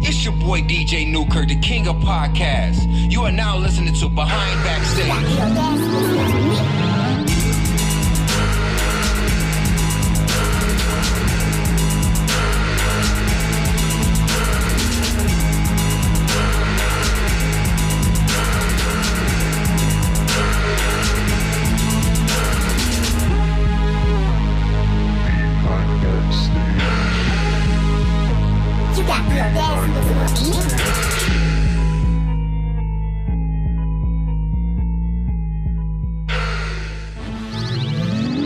It's your boy DJ Nuker, the king of podcasts. You are now listening to Behind Backstage.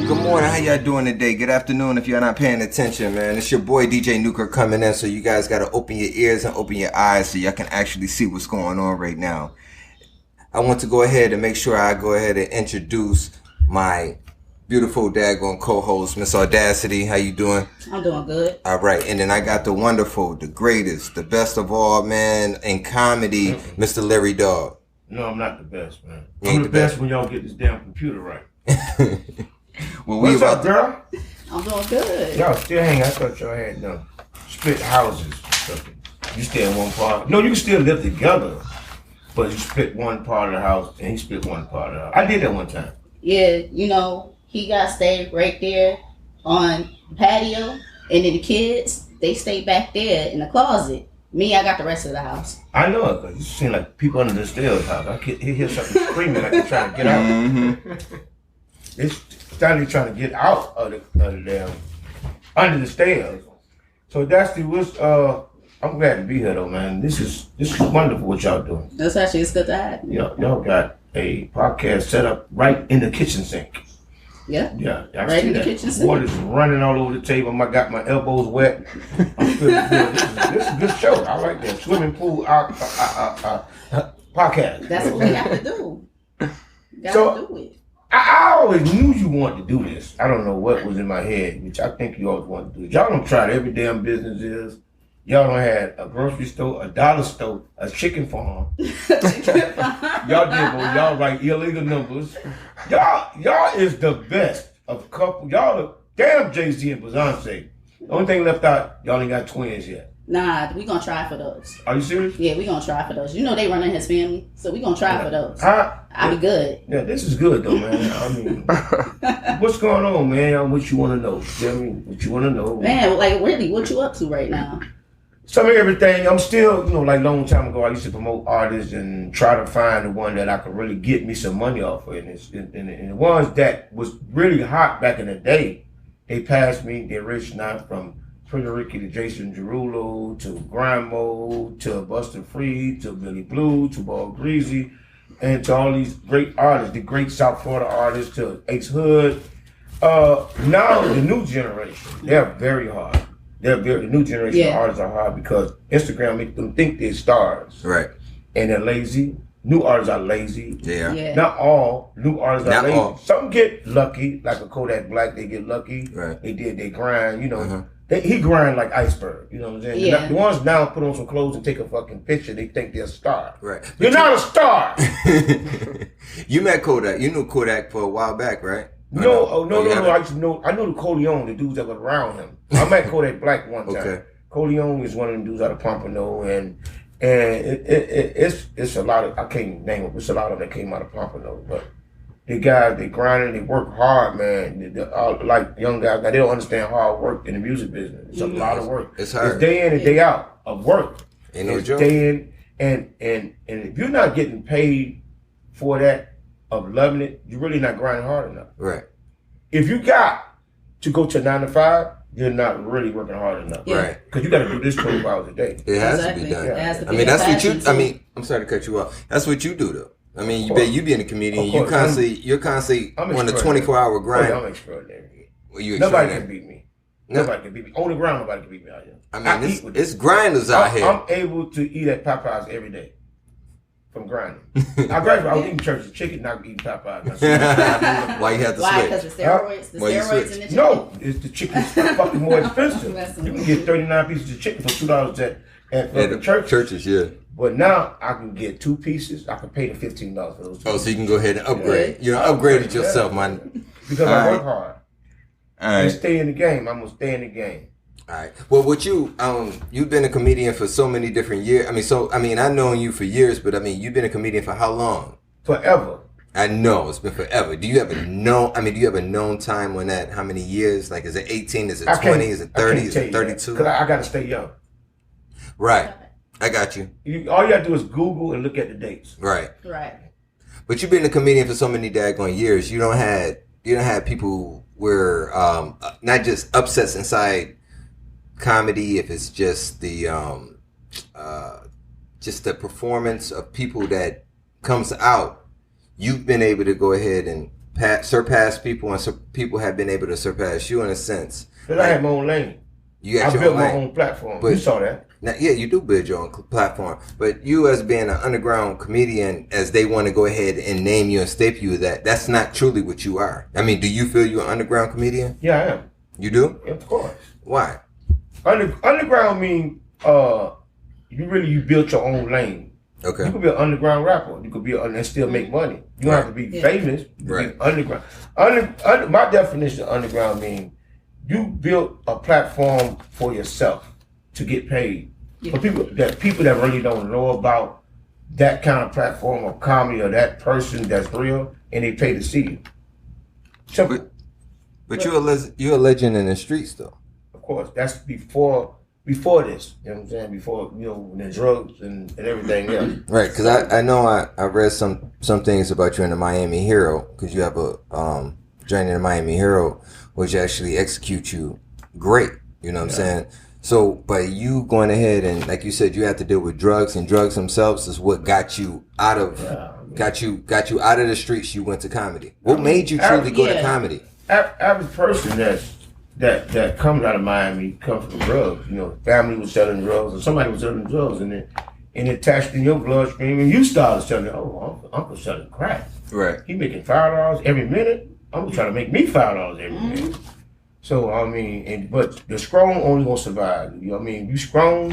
Good morning, how y'all doing today? Good afternoon if y'all not paying attention, man. It's your boy DJ Nuker coming in, so you guys gotta open your ears and open your eyes so y'all can actually see what's going on right now. I want to go ahead and make sure I go ahead and introduce my beautiful daggone co-host, Miss Audacity. How you doing? I'm doing good. All right, and then I got the wonderful, the greatest, the best of all, man, in comedy, Mr. Larry Dogg. No, I'm not the best, man. I'm the best when y'all get this damn computer right. Well, what's up, girl? I'm doing good. Y'all still hang. I thought y'all had split houses or something. You stay in one part. No, you can still live together, but you split one part of the house and he split one part of the house. I did that one time. Yeah, you know, he got stayed right there on the patio, and then the kids, they stayed back there in the closet. Me, I got the rest of the house. I know it, because you seem like people under the stairs house. I can hear something screaming like they're trying to get out. Mm-hmm. It's starting trying to get out of the damn, under the stairs. So that's I'm glad to be here though, man. This is wonderful what y'all doing. That's actually, it's good to have you. Y'all got a podcast set up right in the kitchen sink. Yeah. Yeah. I right in the that. kitchen sink. Water's running all over the table. I got my elbows wet. I'm feeling good. This is a good show. I like that. Swimming pool podcast. That's what we have to do. You gotta do it. I always knew you wanted to do this. I don't know what was in my head, which I think you always want to do. Y'all don't try every damn business is. Y'all don't have a grocery store, a dollar store, a chicken farm. Y'all did, boy. Y'all write illegal numbers. Y'all is the best of couple. Y'all the damn Jay-Z and Beyonce. The only thing left out, y'all ain't got twins yet. Nah, we gonna try for those. Are you serious? Yeah, we gonna try for those. You know they running his family, so we gonna try for those. I'll be good. Yeah, this is good though, man. I mean, what's going on, man? What you want to know? Tell me what you want to know. Man, like really, what you up to right now? Some of everything. I'm still, like long time ago, I used to promote artists and try to find the one that I could really get me some money off of. And the ones that was really hot back in the day, they passed me. They're rich now, from Pretty Ricky to Jason Derulo to Grimo to Buster Free to Billy Blue to Ball Greasy and to all these great artists, the great South Florida artists, to Ace Hood. Now the new generation, they're very hard. The new generation of artists are hard because Instagram makes them think they're stars. Right. And they're lazy. New artists are lazy. Yeah. Not all new artists are lazy. All. Some get lucky, like a Kodak Black, they get lucky. Right. They did their grind, He grind like iceberg, you know what I'm saying? Yeah. The ones now put on some clothes and take a fucking picture, they think they're a star. Right. You're not a star! You met Kodak. You knew Kodak for a while back, right? No. I know the Coleon, the dudes that were around him. I met Kodak Black one time. Okay. Coleon is one of them dudes out of Pompano, and it's a lot of, I can't name them, it's a lot of them that came out of Pompano, but the guys, they grinding, they work hard, man. Like young guys, now they don't understand hard work in the music business. It's a lot of work. It's hard. It's day in and day out of work. Ain't no it's joke. Day in, and if you're not getting paid for that, of loving it, you're really not grinding hard enough. Right. If you got to go to 9 to 5, you're not really working hard enough. Yeah. Right. Because you got to do this 24 hours a day. It has to be done. It has to be that's what you. I mean, I'm sorry to cut you off. That's what you do, though. I mean, you being a comedian, you're constantly on a 24-hour grind. I'm extraordinary. Well, you nobody extraordinary. can beat me. Nobody can beat me. On the ground, nobody can beat me out here. I mean, it's grinders out here. I'm able to eat at Popeyes every day. From grinding. I was eating church's chicken, not eating Popeyes. Why you have to switch? Why? Because the steroids? The steroids in the chicken? No, it's the chicken's fucking more expensive. You can get 39 pieces of chicken for $2 at the churches, yeah. But now I can get 2 pieces. I can pay the $15 for those 2 pieces. So you can go ahead and upgrade. You upgraded yourself, man. Because I work hard. And stay in the game. I'm going to stay in the game. All right. Well, what you've been a comedian for so many different years. I've known you for years, but I mean, you've been a comedian for how long? Forever. I know it's been forever. Do you have a known? Do you have a known time on that? How many years? Like, is it 18? Is it 20? Is it 30? Is it 32? Because I got to stay young. Right. I got you. All you got to do is Google and look at the dates. Right. Right. But you've been a comedian for so many daggone years. You don't have people where not just upsets inside comedy. If it's just the performance of people that comes out. You've been able to go ahead and surpass people, and so people have been able to surpass you in a sense. Because I had my own lane. I built my own platform. But you saw that. Now, yeah, you do build your own platform. But you as being an underground comedian, as they want to go ahead and name you and staple you, that's not truly what you are. I mean, do you feel you're an underground comedian? Yeah, I am. You do? Yeah, of course. Why? Underground means you built your own lane. Okay. You could be an underground rapper. You could be and still make money. You don't have to be famous. Right. Be underground. My definition of underground means you built a platform for yourself to get paid. Yeah. For people that really don't know about that kind of platform or comedy or that person that's real, and they pay to see you. Simple. But you're a legend in the streets, though. Of course, that's before this, you know what I'm saying? Before, when the drugs and everything else. Right, because I know I read some things about you in the Miami Hero, because you have a joining the Miami Hero, which actually executes you great, you know what I'm saying? So, by you going ahead and, like you said, you have to deal with drugs, and drugs themselves is what got you out of got you out of the streets. You went to comedy. What made you truly go to comedy? Average person that comes out of Miami comes from drugs. Family was selling drugs, or somebody was selling drugs, and it attached in your bloodstream, and you started selling. Oh, Uncle selling crack. Right. He making $5 every minute. I'm trying to make me $5 every minute. So but the strong only gonna survive. You know what I mean? You strong,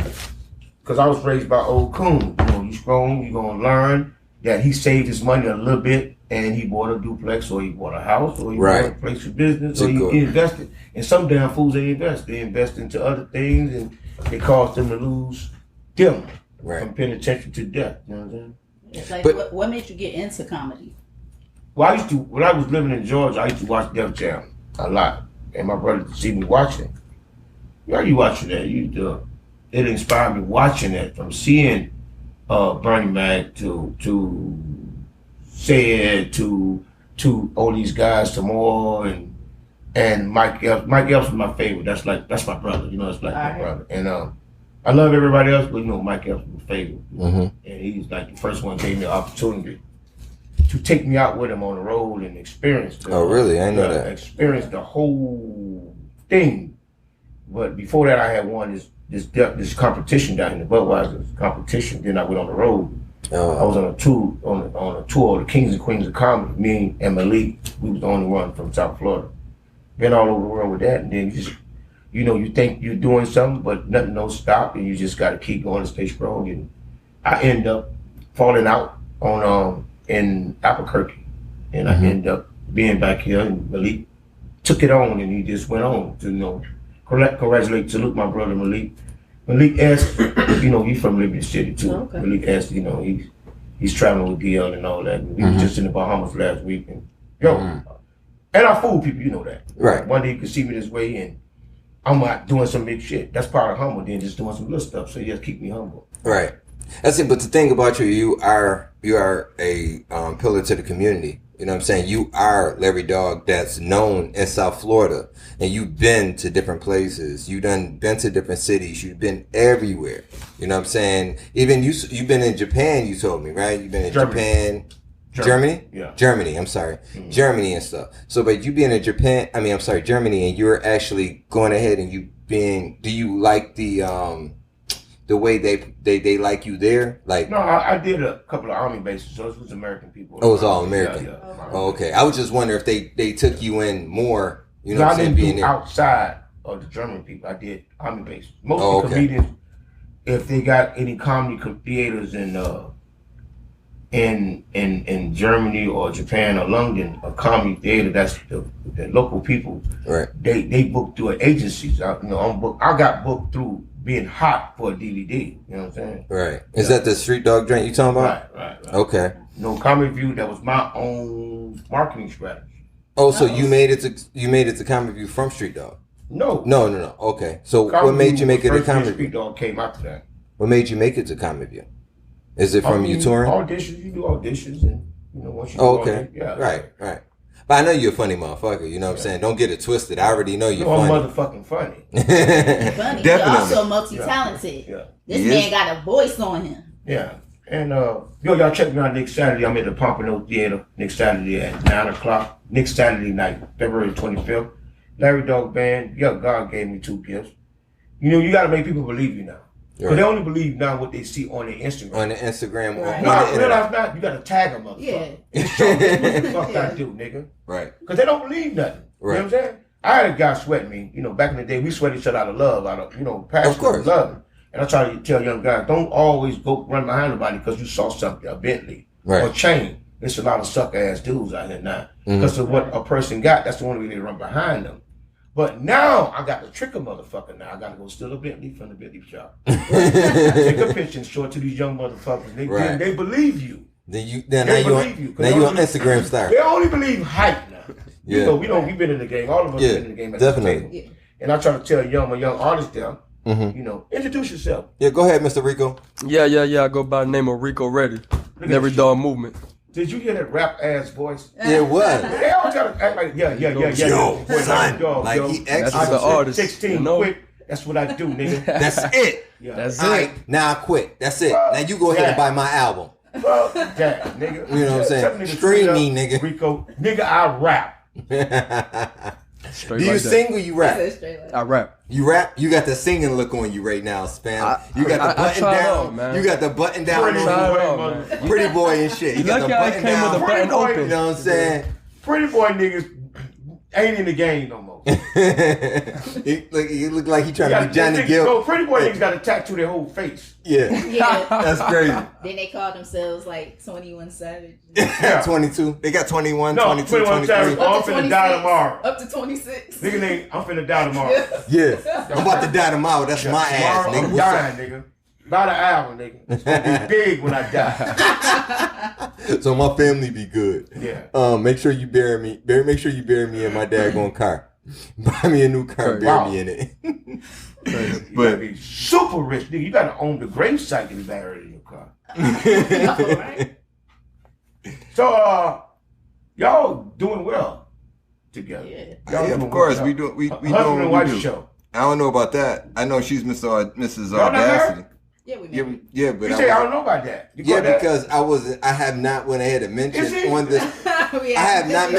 because I was raised by old coon. You strong. You gonna learn that he saved his money a little bit, and he bought a duplex, or he bought a house, or he bought a place for business, or he invested. And some damn fools they invest into other things, and it caused them to lose them from penitentiary to death. You know what I'm saying? It's like, what made you get into comedy? Well, when I was living in Georgia, I used to watch Def Jam a lot. And my brother would see me watching. Why are you watching that? It inspired me watching that, from seeing Bernie Mac to Said to all these guys, to more and Mike Epps. Mike Epps was my favorite. That's my brother. It's like my brother. And I love everybody else, but Mike Epps was my favorite. Mm-hmm. And he's like the first one that gave me the opportunity to take me out with him on the road and experience. Really? I know that. Experience the whole thing. But before that, I had won this competition down in the Budweiser competition. Then I went on the road. I was on a tour of the Kings and Queens of Comedy. Me and Malik, we was the only one from South Florida. Been all over the world with that, and then you think you're doing something, but nothing don't stop, and you just got to keep going and stay strong. And I end up falling out in Albuquerque, and I end up being back here, and Malik took it on, and he just went on to salute my brother Malik. Malik asked, he's from Liberty City too. Okay. Malik asked, he's traveling with Dion and all that. And we was just in the Bahamas last week, and and I fool people, that. Right. One day you can see me this way, and I'm out doing some big shit. That's part of humble, then just doing some little stuff. So you just keep me humble. Right. That's it. But the thing about you are a pillar to the community. You know what I'm saying? You are Larry Dogg that's known in South Florida, and you've been to different places. You've been to different cities. You've been everywhere. You know what I'm saying? Even you've been in Japan, you told me, right? You've been in Japan. Germany? Yeah. Germany, I'm sorry. Mm-hmm. Germany and stuff. So, but you being in Germany, and you're actually going ahead and do you like the way they like you there? Like, no, I did a couple of army bases, so it was American people. Oh, it was all American. Yeah. Oh, okay. I was just wondering if they took you in more. You know, what I'm saying, being there outside of the German people. I did army bases. Most comedians, if they got any comedy theaters in in Germany or Japan or London, a comedy theater, that's the local people. Right. They book through agencies. I got booked through being hot for a DVD. You know what I'm saying? Right. Is that the Street Dog joint you talking about? Right. Okay. No, Comedy View, that was my own marketing strategy. Oh, so you made it to Comedy View from Street Dog? No. Okay. So Comedy what made View you make it to first Comedy Street View? Dog came after that. What made you make it to Comedy View? Is it from you touring? Auditions, you do auditions, and once you do okay. yeah. Right. But I know you're a funny motherfucker, you know what I'm saying? Don't get it twisted. I already know you're funny. I'm motherfucking funny. Funny. Definitely. He's also multi-talented. Yeah. This man got a voice on him. Yeah. And y'all check me out next Saturday. I'm at the Pompano Theater next Saturday at 9 o'clock. Next Saturday night, February 25th. Larry Dogg Band. God gave me 2 gifts. You got to make people believe you now. Because they only believe now what they see on their Instagram. On the Instagram. Right. Realize not. You got to tag them, motherfucker. Yeah. And show them what the fuck I do, nigga. Right. Because they don't believe nothing. Right. You know what I'm saying? I had a guy sweat me. Back in the day, we sweat each other out of love, passion, Of course. love. And I try to tell young guys, don't always go run behind nobody because you saw something, a Bentley or a chain. There's a lot of sucker-ass dudes out here now. Because of what a person got, that's the only way they run behind them. But now, I got to trick a motherfucker now. I got to go steal a Bentley from the Bentley shop. Take a picture and show it to these young motherfuckers. They believe you. Now you on Instagram star. They only believe hype now. Yeah. We've been in the game. All of us have been in the game at definitely. the table. And I try to tell my young artists there, introduce yourself. Yeah, go ahead, Mr. Rico. Yeah. I go by the name of Rico Ready. Every Dog Movement. Did you hear that rap ass voice? Yeah, what? They always gotta act like yeah. Yo, son, like he That's extra. the artist. 16, quick. That's what I do, nigga. That's it. Yeah. That's All it. right, now I quit. That's it. Now you go ahead and buy my album. Fuck that, nigga. You know what I'm saying? Tell niggas Stream straight me, up, nigga. Rico, nigga, I rap. Straight Do you like sing or you rap? I rap. You rap? You got the singing look on you right now, Spam. You got the button I try it down. out, man. You got the button down. Pretty Try it boy, out, man. Pretty boy and shit. You got the Lucky I button came with down. the button open. You know what I'm saying? Pretty boy niggas ain't in the game no more. He look like he trying to be Johnny Gill. No, pretty boy niggas got to tattoo their whole face. Yeah, Yeah. that's crazy. Then they call themselves like 21 Savage. 22. They got 21, No, 22, 21 23. Savage. I'm finna die tomorrow. Up to 26. Nigga, I'm finna die tomorrow. Yeah, I'm about to die tomorrow. That's my ass, Tomorrow nigga. I'm What's up? dying, nigga. About an hour, nigga. It's gonna be big when I die. So my family be good. Yeah. Make sure you bury me. Make sure you bury me in my daggone car. Buy me a new car and bury me in it. You gotta be super rich, nigga. You gotta own the grave site to be buried in your car. Right? So, y'all doing well together. Yeah. Y'all Yeah, doing of course. well. We do. We Husband doing and what we wife do. show. I don't know about that. I know she's Mrs. Y'all not Audacity. married? Yeah, we Yeah, married. yeah, but You say I don't know about that. You yeah, got that? because I have not went ahead and mentioned Is it? on this. I I have not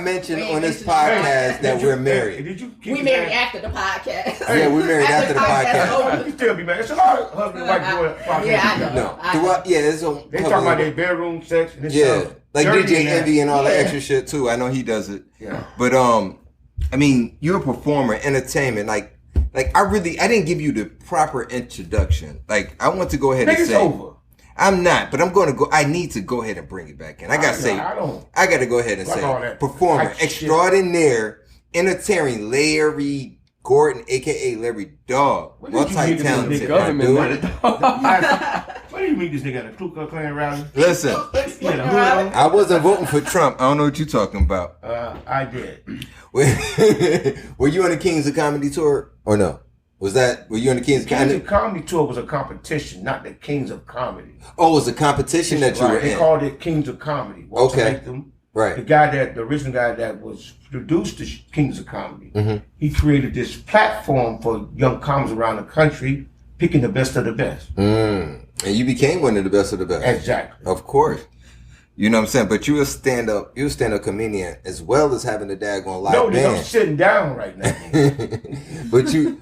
mentioned on this podcast that we're married. Did you keep We it married down? after the podcast. Yeah, we married after the podcast. over. You still be married. It's a lot of husband and wife doing podcasts. Yeah, I know. together. No, I- throughout, yeah, it's on. They talking about their bedroom sex and this yeah, stuff. like Dirty DJ and that. Envy and all that Yeah. extra shit too. I know he does it. Yeah. But I mean, you're a performer, entertainment. Like I didn't give you the proper introduction. Like I want to go ahead and Nigga's say, over. I'm not, but I'm going to go. I need to go ahead and bring it back in. I got to say, I don't. I got to go ahead and Like all say, that performer hype shit. extraordinaire, entertaining Larry Gordon, aka Larry Dogg, Where did you meet this multi-talented. nigga? Government, my dude. man. Where did you meet this nigga at a Ku Klux Klan rally? Listen, Yeah, the hood on? I wasn't voting for Trump. I don't know what you're talking about. I did. Were you on the Kings of Comedy tour or no? Were you on the Kings of Kings Comedy? of Comedy Tour was a competition, not the Kings of Comedy. Oh, it was a competition that you were They in. called it Kings of Comedy. Walter Okay. Latham, Right. the original guy that was produced the Kings of Comedy. Mhm. He created this platform for young comics around the country, picking the best of the best. And you became one of the best of the best. Exactly. Of course. You know what I'm saying? But you're a stand-up comedian as well as having a daggone live No, nigga, I'm band. sitting down right now. but you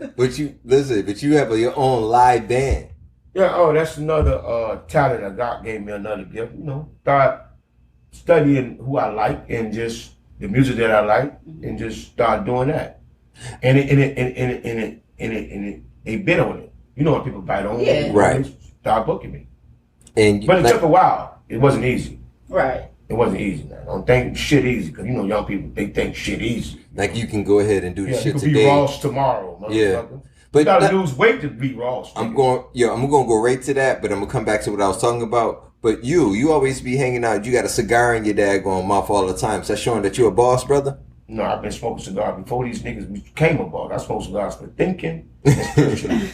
have your own live band. Yeah, that's another talent I got, gave me another gift. Start studying who I like and just the music that I like and just start doing that. And they bid on it. You know when people bite on Yeah. it. Right. Start booking me. But it took a while. It wasn't easy. Right. It wasn't easy, man. Don't think shit easy, because you know young people, they think shit easy. Like you can go ahead and do the shit you today. be Ross tomorrow, motherfucker. Yeah. But you gotta lose weight to be Ross. I'm gonna go right to that, but I'm gonna come back to what I was talking about. But you always be hanging out. You got a cigar in your daggone mouth all the time. So that's showing that you're a boss, brother? No, I've been smoking cigars before these niggas became a boss. I smoked cigars for thinking and spiritually.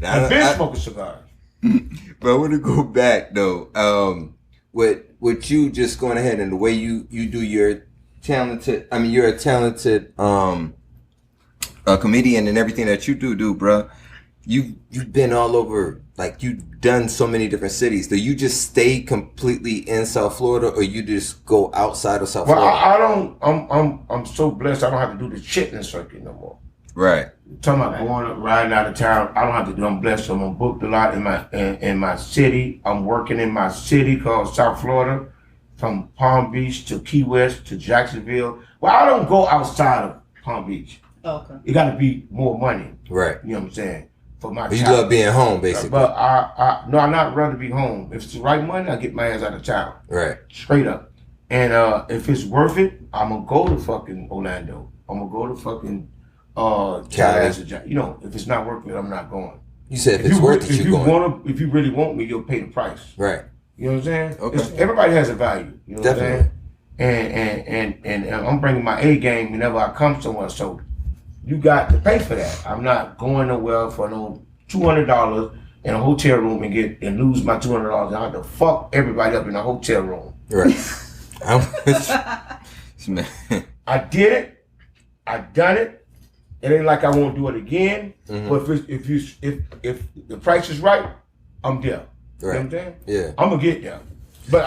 I've been smoking cigars. But I want to go back though. With you just going ahead and the way you do your talented. I mean, you're a talented a comedian and everything that you do, bro. You've been all over. Like you've done so many different cities. Do you just stay completely in South Florida, or you just go outside of South Florida? I don't. I'm so blessed. I don't have to do the chitlin circuit no more. Right. Talking about going up, riding out of town. I don't have to do. I'm blessed. I'm booked a lot in my city. I'm working in my city called South Florida, from Palm Beach to Key West to Jacksonville. Well, I don't go outside of Palm Beach. Okay. It got to be more money. Right. You know what I'm saying? For my you child. love being home, basically. But I'd not rather be home. If it's the right money, I get my ass out of town. Right. Straight up. And if it's worth it, I'm gonna go to fucking Orlando. I'm gonna go to fucking Tallahassee. You know, if it's not worth it, I'm not going. You said if it's worth it, you're going. If you really want me, you'll pay the price. Right. You know what I'm saying? Okay. Everybody has a value. You know Definitely. what I'm saying? And I'm bringing my A game whenever I come somewhere. So you got to pay for that. I'm not going nowhere for no $200 in a hotel room and lose my $200. I have to fuck everybody up in a hotel room. Right. I did it. I done it. It ain't like I won't do it again. Mm-hmm. But if the price is right, I'm there. Right. You know what I'm saying? Yeah. I'm gonna get there. But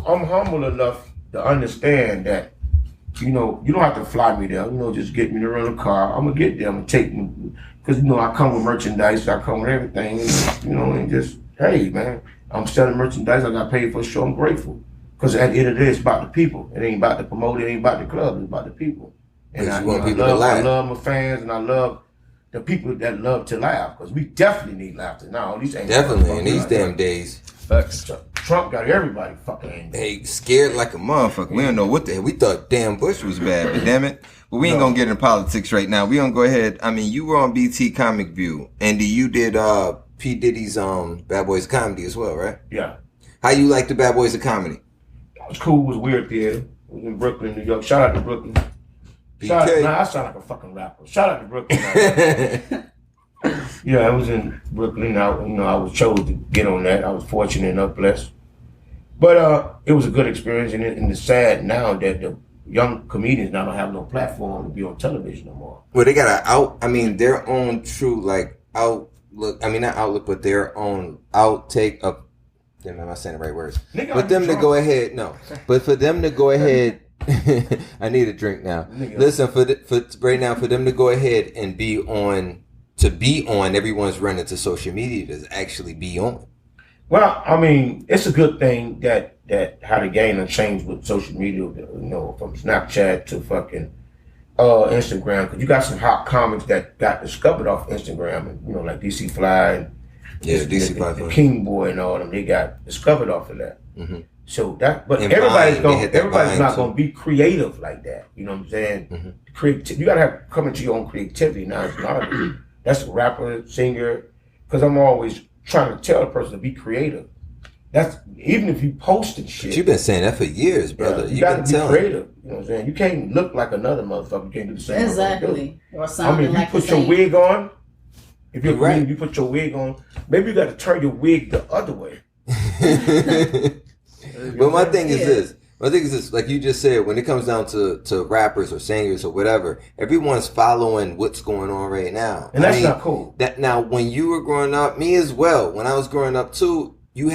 I'm humble enough to understand that, you know, you don't have to fly me there. You know, just get me to rent a car. I'm gonna get there. I'm gonna take me, because you know I come with merchandise. I come with everything. And, you know, and just hey man, I'm selling merchandise. I got paid for a show. I'm grateful, because at the end of the day, it's about the people. It ain't about the promoter. It ain't about the club. It's about the people. And I love my fans, and I love the people that love to laugh, because we definitely need laughter now. These ain't definitely in these damn days. Facts. Trump got everybody fucking angry. Hey, scared like a motherfucker. We don't know what the hell. We thought damn Bush was bad, but damn it. But we ain't gonna get into politics right now. We gonna go ahead. I mean, you were on BT Comic View, and you did P. Diddy's Bad Boys of Comedy as well, right? Yeah. How you like the Bad Boys of Comedy? It was cool. It was weird theater. It was in Brooklyn, New York. Shout out to Brooklyn. I sound like a fucking rapper. Shout out to Brooklyn. Yeah, I was in Brooklyn. I was chosen to get on that. I was fortunate enough, blessed. But it was a good experience, and it's sad now that the young comedians now don't have no platform to be on television no more. Well, they got their own true outlook. I mean, not outlook, but their own outtake of. Damn, am I saying the right words? But them to go ahead, no. But for them to go ahead. I need a drink now. Listen, for right now, for them to go ahead and be on, everyone's running to social media to actually be on. Well, I mean, it's a good thing that how the game has changed with social media, you know, from Snapchat to fucking Instagram. Because you got some hot comics that got discovered off Instagram, and you know, like DC Fly and DC Fly, the King Boy and all them. They got discovered off of that. Mm-hmm. So that, but and everybody's not gonna be creative like that. You know what I'm saying? Mm-hmm. You gotta have come into your own creativity. Now it's not. That's a rapper, singer. Because I'm always trying to tell the person to be creative. That's even if you posted shit. But you've been saying that for years, brother. You gotta be creative. You know what I'm saying? You can't look like another motherfucker. You can't do the same. Exactly. Or something. I mean, if you put your wig on, if you're right, you put your wig on. Maybe you got to turn your wig the other way. But my thing is this, like you just said, when it comes down to rappers or singers or whatever, everyone's following what's going on right now. And that's not cool. Now, when you were growing up, me as well, when I was growing up too, you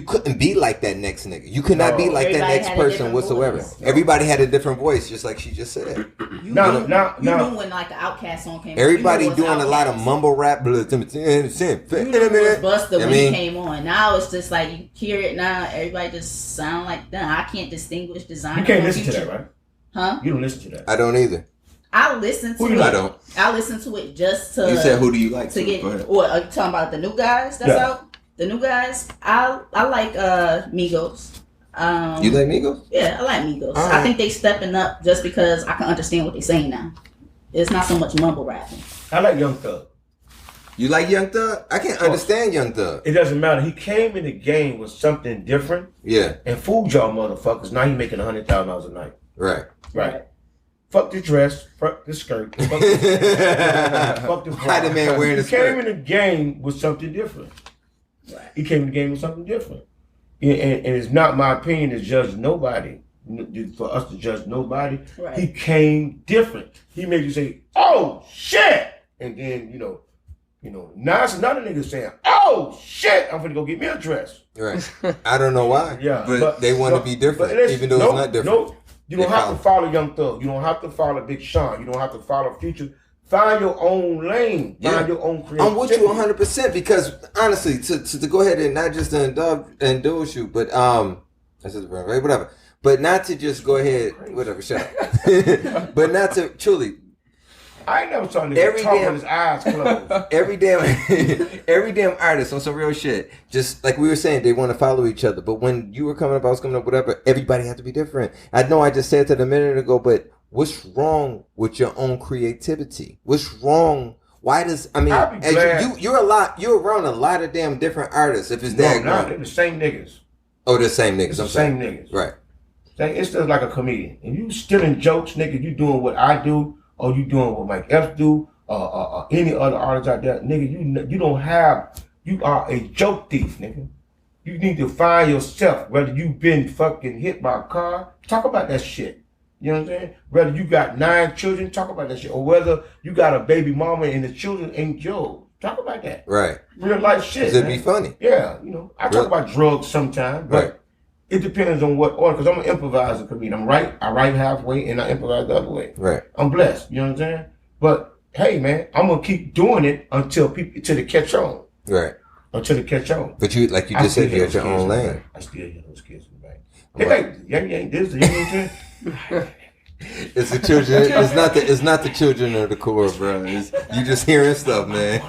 couldn't be like that next nigga. You could not be like that next person whatsoever. Everybody had a different voice, just like she just said. You knew when like the Outkast song came. Everybody doing a lot of mumble rap. You knew it was busted when it came on. Now it's just like you hear it now. Everybody just sound like that. I can't distinguish design. You can't listen to that, right? Huh? You don't listen to that. I don't either. I listen to it. I don't. I listen to it just to. You said who do you like? To get. What are you talking about? The new guys that's out? The new guys, I like Migos. You like Migos? Yeah, I like Migos. Right. I think they stepping up just because I can understand what they're saying now. It's not so much mumble rapping. I like Young Thug. You like Young Thug? I can't understand Young Thug. It doesn't matter. He came in the game with something different. Yeah. And fooled y'all motherfuckers. Now he making $100,000 a night. Right. Right. Fuck the dress. Fuck the skirt. Fuck the bra. How the man wearing the He skirt? came in the game with something different. Right. He came in the game with something different. And it's not my opinion to judge nobody. For us to judge nobody. Right. He came different. He made you say, oh, shit. And then, now it's another nigga saying, oh, shit, I'm gonna go get me a dress. Right. I don't know why. Yeah. But they want to be different, even though it's not different. No, you don't have to follow Young Thug. You don't have to follow Big Sean. You don't have to follow Future. Find your own lane. Find your own creativity. I'm with you 100% because honestly, to go ahead and not just endorse you, but that's just right, whatever. But not to just go ahead, whatever, shut up. But not to truly. I ain't never saw a nigga talk with his eyes closed. every damn artist on some real shit. Just like we were saying, they want to follow each other. But when you were coming up, I was coming up, whatever. Everybody had to be different. I know I just said that a minute ago, but what's wrong with your own creativity? What's wrong? Why does you're around a lot of damn different artists. If it's that, they're the same niggas. Oh, the same niggas. It's the same niggas. Right. It's just like a comedian. If you stealing jokes, nigga, you doing what I do. Or you doing what Mike Epps do, any other artists out there, nigga, you are a joke thief, nigga. You need to find yourself, whether you've been fucking hit by a car, talk about that shit. You know what I'm saying? Whether you got 9 children, talk about that shit. Or whether you got a baby mama and the children ain't yours, talk about that. Right. Real life shit, it'd be funny. Yeah, I talk about drugs sometimes, but right. It depends on what order, because I'm an improviser comedian. I write halfway and I improvise the other way. Right. I'm blessed, you know what I'm saying? But hey man, I'm gonna keep doing it until they catch on. Right. Until they catch on. But you just said you're at your own lane. I still hear those kids in the back. They like, you ain't this, you know what I'm saying? It's the children. It's not the children of the core, bro. You just hearing stuff, man.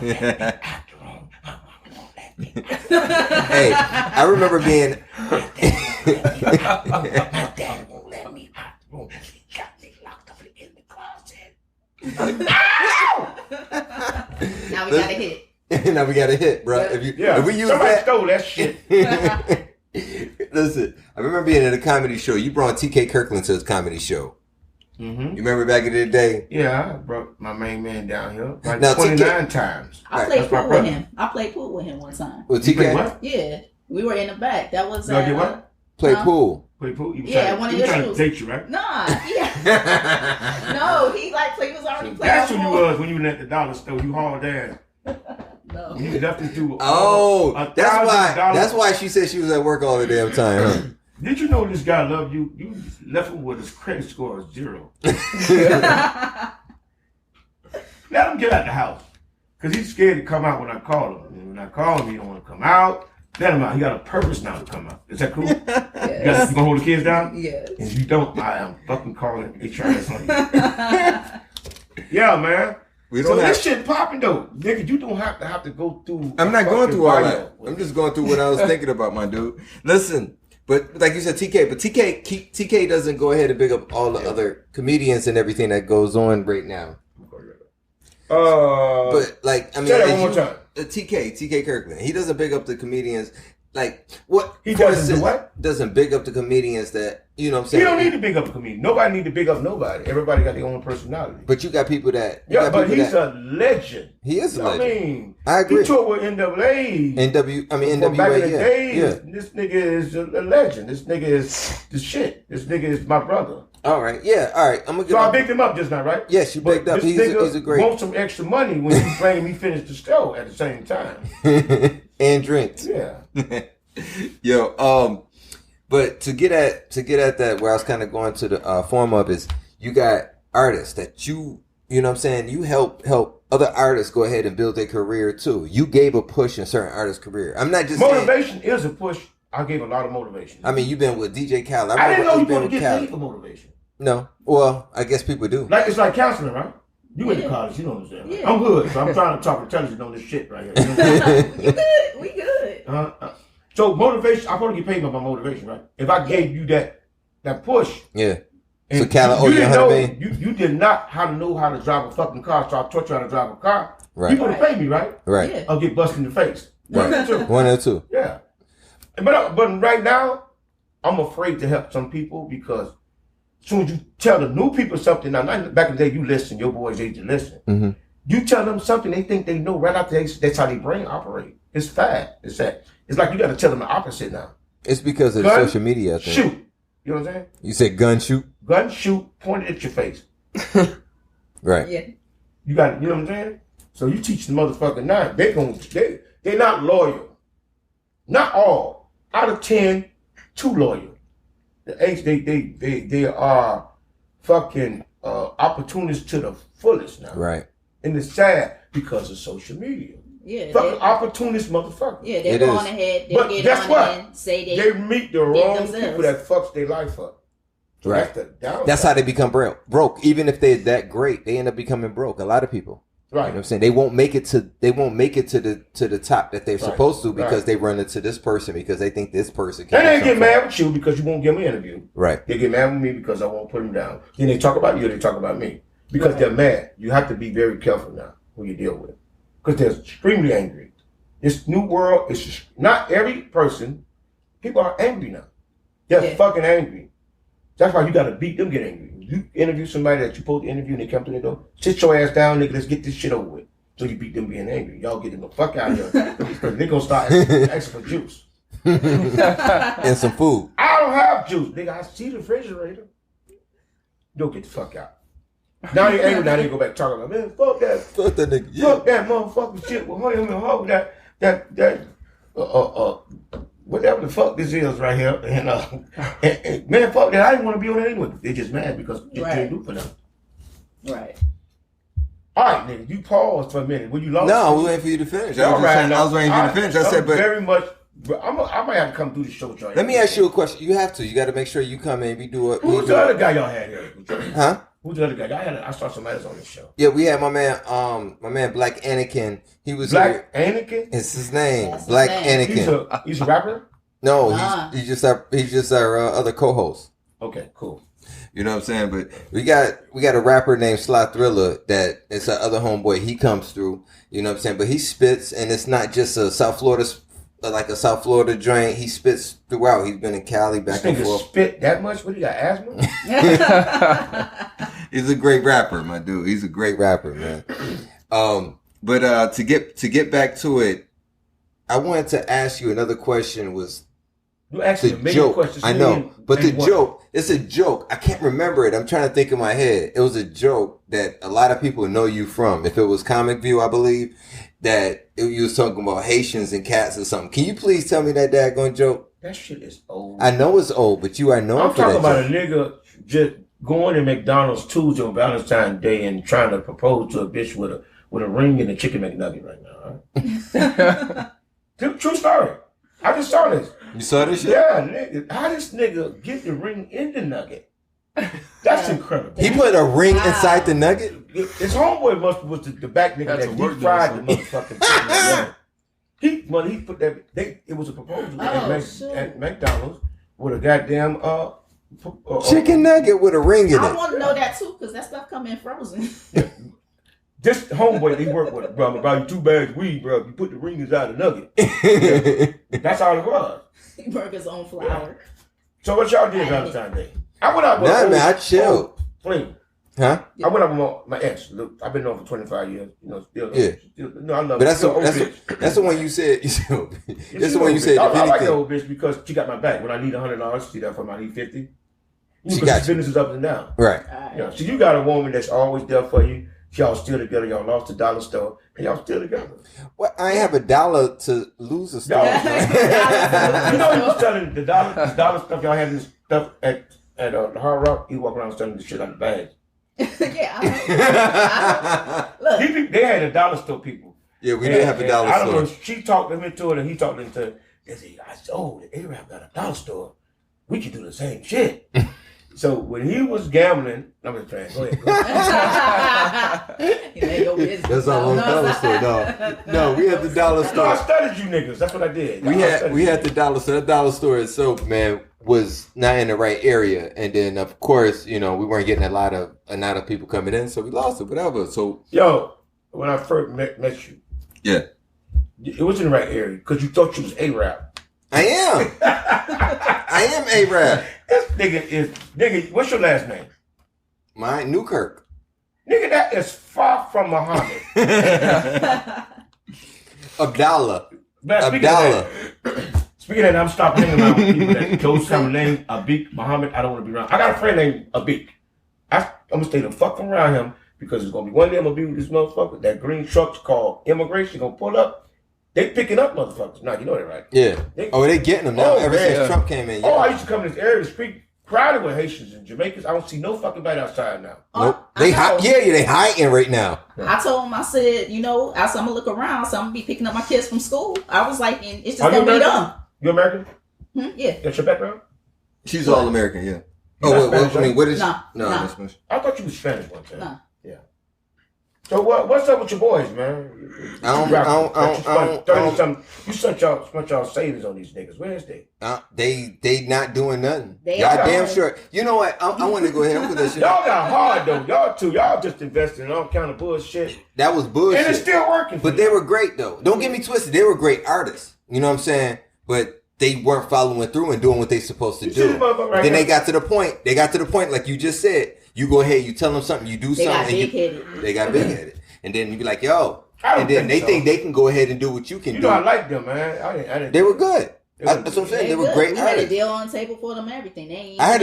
Hey, I remember being. My dad won't let me out the room. He got me locked up in the closet. Now we got a hit. Now we got a hit, bro. If we use somebody that, stole that shit. Listen, I remember being at a comedy show. You brought TK Kirkland to his comedy show. Mm-hmm. You remember back in the day? Yeah, I brought my main man down here like now, 29 times. I played pool with him. I played pool with him one time. With TK? What? Yeah. We were in the back. That was did what? Play pool. Play pool? One of your trying shoes. to date you, right? Nah, yeah. No, he was already playing. That's who you was when you were at the dollar store. You hauled ass. No. You left him through. That's why she said she was at work all the damn time, huh? Did you know this guy loved you? You left him with his credit score of 0. Let him get out the house. Because he's scared to come out when I call him. And when I call him, he don't want to come out. Let him out. He got a purpose now to come out. Is that cool? Yes. You gonna hold the kids down? Yes. If you don't, I am fucking calling HRS on you. Yeah, man. This shit popping though. Nigga, you don't have to go through. I'm not going through all that. I'm just going through what I was thinking about, my dude. Listen. But like you said, TK doesn't go ahead and big up all the other comedians and everything that goes on right now. But like, I mean, say that one more time. TK Kirkland, he doesn't big up the comedians. Like what he doesn't do what? Doesn't big up the comedians that what I'm saying. He don't need to big up a comedian. Nobody need to big up nobody. Everybody got their own personality. But you got people that but he's a legend. He is a legend. I mean, I agree. He toured with NWA. NWA. Back in the days, this nigga is a legend. This nigga is the shit. This nigga is my brother. All right, yeah, all right. I'm gonna. So I bigged him up just now, right? Yes, you bigged up. He's a great. Want some extra money when you bring me finish the show at the same time. And drinks. Yeah. Yo, but to get at that, where I was kind of going to the form of is you got artists that you know what I'm saying, you help other artists go ahead and build their career too. You gave a push in certain artists' career. I'm not just motivation is a push. I gave a lot of motivation. I mean, you've been with DJ Khaled. I didn't know you want to get paid for motivation. No, well, I guess people do. Like it's like counseling, right? You went to college, you know what I'm saying? Yeah. I'm good, so I'm trying to talk intelligent on this shit right here. You know you good? We good. So motivation, I'm gonna get paid by my motivation, right? If I gave you that push. Yeah. And So Cali, you didn't know, $100 you did not know how to drive a fucking car, so I taught you how to drive a car. Right. You would have paid me, right? Right. Yeah. I'll get busted in the face. Right. 1 or 2. 1 or 2. Yeah. But right now, I'm afraid to help some people because as soon as you tell the new people something, now back in the day, you listen, your boys used to listen. Mm-hmm. You tell them something they think they know right after that's how their brain operate. It's fast. It's sad. It's like you got to tell them the opposite now. It's because of Gun, social media, I think. Shoot. You know what I'm saying? You said gun, shoot? Gun, shoot, pointed at your face. Right. Yeah. You got it. You know what I'm saying? So you teach the motherfucker now. They're not loyal. Not all. Out of 10, 2 loyal. The H they are fucking opportunists to the fullest now. Right. And it's sad because of social media. Yeah. Fucking opportunist motherfucker. Yeah, they're It going is. ahead. They But get guess on what? and say They meet the wrong themselves. people that fucks their life up. So Right. That's the downside. That's how they become broke. Even if they're that great, they end up becoming broke. A lot of people. You know Right. what I'm saying? They won't make it to the top that they're Right. supposed to because Right. they run into this person because they think this person And can. they do get something. mad with you because you won't give me an interview. Right. They get mad with me because I won't put them down. Then they talk about you, they talk about me. Because they're mad. You have to be very careful now who you deal with. Because they're extremely angry. This new world is just, not every person. People are angry now. They're fucking angry. That's why you got to beat them, get angry. You interview somebody that you're supposed to interview and they come to the door, sit your ass down, nigga, let's get this shit over with. So you beat them being angry. Y'all get them the fuck out of here. Because they're going to start asking for juice. And some food. I don't have juice. Nigga, I see the refrigerator. Don't get the fuck out. Now they angry. Now they go back talking about, man, fuck that. Fuck that nigga. Yeah. Fuck that motherfucking shit with him and her with that whatever the fuck this is right here. And man, fuck that. I didn't want to be on it anyway. They just mad because you can't do for them. Right. All right, nigga, you paused for a minute. When you lost, No, I was waiting for you to finish. All right, I was waiting for you to finish. I said, but very much. I might have to come through the show, Johnny. let me ask you a question. You have to. You got to make sure you come in. We do it. Who's the other guy y'all had here? Huh? Who's the other guy? I saw somebody else on this show. Yeah, we had my man Black Anakin. He was Black Anakin. It's his name. That's his Black name. Anakin. He's a rapper. No, Nah. he's just our other co-host. Okay, cool. You know what I'm saying? But we got a rapper named Sly Thriller that is our other homeboy. He comes through. You know what I'm saying? But he spits, and it's not just a South Florida joint. He spits throughout. He's been in Cali back This and nigga forth. spit that much? What, he got asthma? He's a great rapper, my dude. He's a great rapper, man. But to get back to it, I wanted to ask you another question. Was You asked me a the million joke? questions. I know, but the joke. It's a joke. I can't remember it. I'm trying to think in my head. It was a joke that a lot of people know you from. If it was Comic View, I believe that you was talking about Haitians and cats or something. Can you please tell me that daggone joke? That shit is old. I know it's old, but you are known I'm for that talking about joke. a nigga just going to McDonald's Tuesday on Valentine's Day and trying to propose to a bitch with a ring and a chicken McNugget right now. Right? True story. I just saw this. You saw this shit? Yeah, nigga. How this nigga get the ring in the nugget? That's incredible. He put a ring inside the nugget? His homeboy was the back nigga That's that a work deep fried the there, motherfucking chicken. He put that. It was a proposal shit. at McDonald's with a goddamn Chicken nugget with a ring in I it. want to know that too, because that stuff come in frozen. This homeboy he worked with, bro. I'm about you 2 bags of weed, bro. You put the ring inside the nugget. That's all it was. He burnt his own flour. So what y'all did Valentine's Day? I went out with Nah, man, I chilled. Fling. Huh? I went out with my ex. Look, I've been known for 25 years. You know, still. Yeah. No, I love But her. Still old bitch. that's the one you said. That's the one you said. I If like that anything, old bitch because she got my back. When I need $100, she got for my need 50. She Because got this you. business is up and down. right? Yeah. So you got a woman that's always there for you. Y'all still together. Y'all lost the dollar store, and y'all still together. Well, I ain't have $1 to lose a store. Y'all- You know, he was selling the dollar stuff. Y'all had this stuff at the Hard Rock. He walk around selling the shit out of the bags. Yeah. Look. They had a dollar store people. Yeah, we did have a dollar I don't know. store. She talked him into it, and he talked into it. They said, "Oh, the Arab got a dollar store. We could do the same shit." So when he was gambling, I'm just playing. Go ahead. It ain't your business. That's all on the dollar store. No, we had the dollar No, I store. studied you niggas. That's what I did. We had the dollar store. The dollar store itself, man, was not in the right area, and then of course, we weren't getting a lot of people coming in, so we lost it. Whatever. So when I first met you, yeah, it was in the right area because you thought you was A-Rap. I am. I am A-Rap. This nigga, what's your last name? Mine, Newkirk. Nigga, that is far from Muhammad. Abdallah. Speaking of that, I'm stopping hanging around with people that chose some name, Abik, Muhammad. I don't want to be around. I got a friend named Abik. I'm going to stay the fuck around him because it's going to be one day I'm going to be with this motherfucker. That green truck's called immigration. Going to pull up. They picking up motherfuckers. Now, you know that, right? Yeah. They getting them now ever since Trump came in. Yeah. Oh, I used to come in this area, the street crowded with Haitians and Jamaicans. I don't see no fucking body outside now. Nope. They hiding right now. I told him, I said, I'm gonna look around, so I'm gonna be picking up my kids from school. I was like, and it's just gonna be done. You American? Yeah. That's your background? She's all American, yeah. What is No. No, Spanish. I thought you was Spanish one time. No. Yeah. So what's up with your boys, man? You spent y'all savings on these niggas. Where is they? They not doing nothing. They y'all are. damn sure. You know what? I want to go ahead and put this shit. Y'all got hard though. Y'all just invested in all kind of bullshit. That was bullshit. And it's still working. But they were great though. Don't get me twisted. They were great artists. You know what I'm saying? But they weren't following through and doing what they supposed to do. Then they got to the point. Like you just said. You go ahead, you tell them something, you do something. They got big-headed. And then you be like, yo. And then they think they can go ahead and do what you can do. I like them, man. I didn't. They were good. That's what I'm saying. They were great artists. We had a deal on the table for them and everything. I had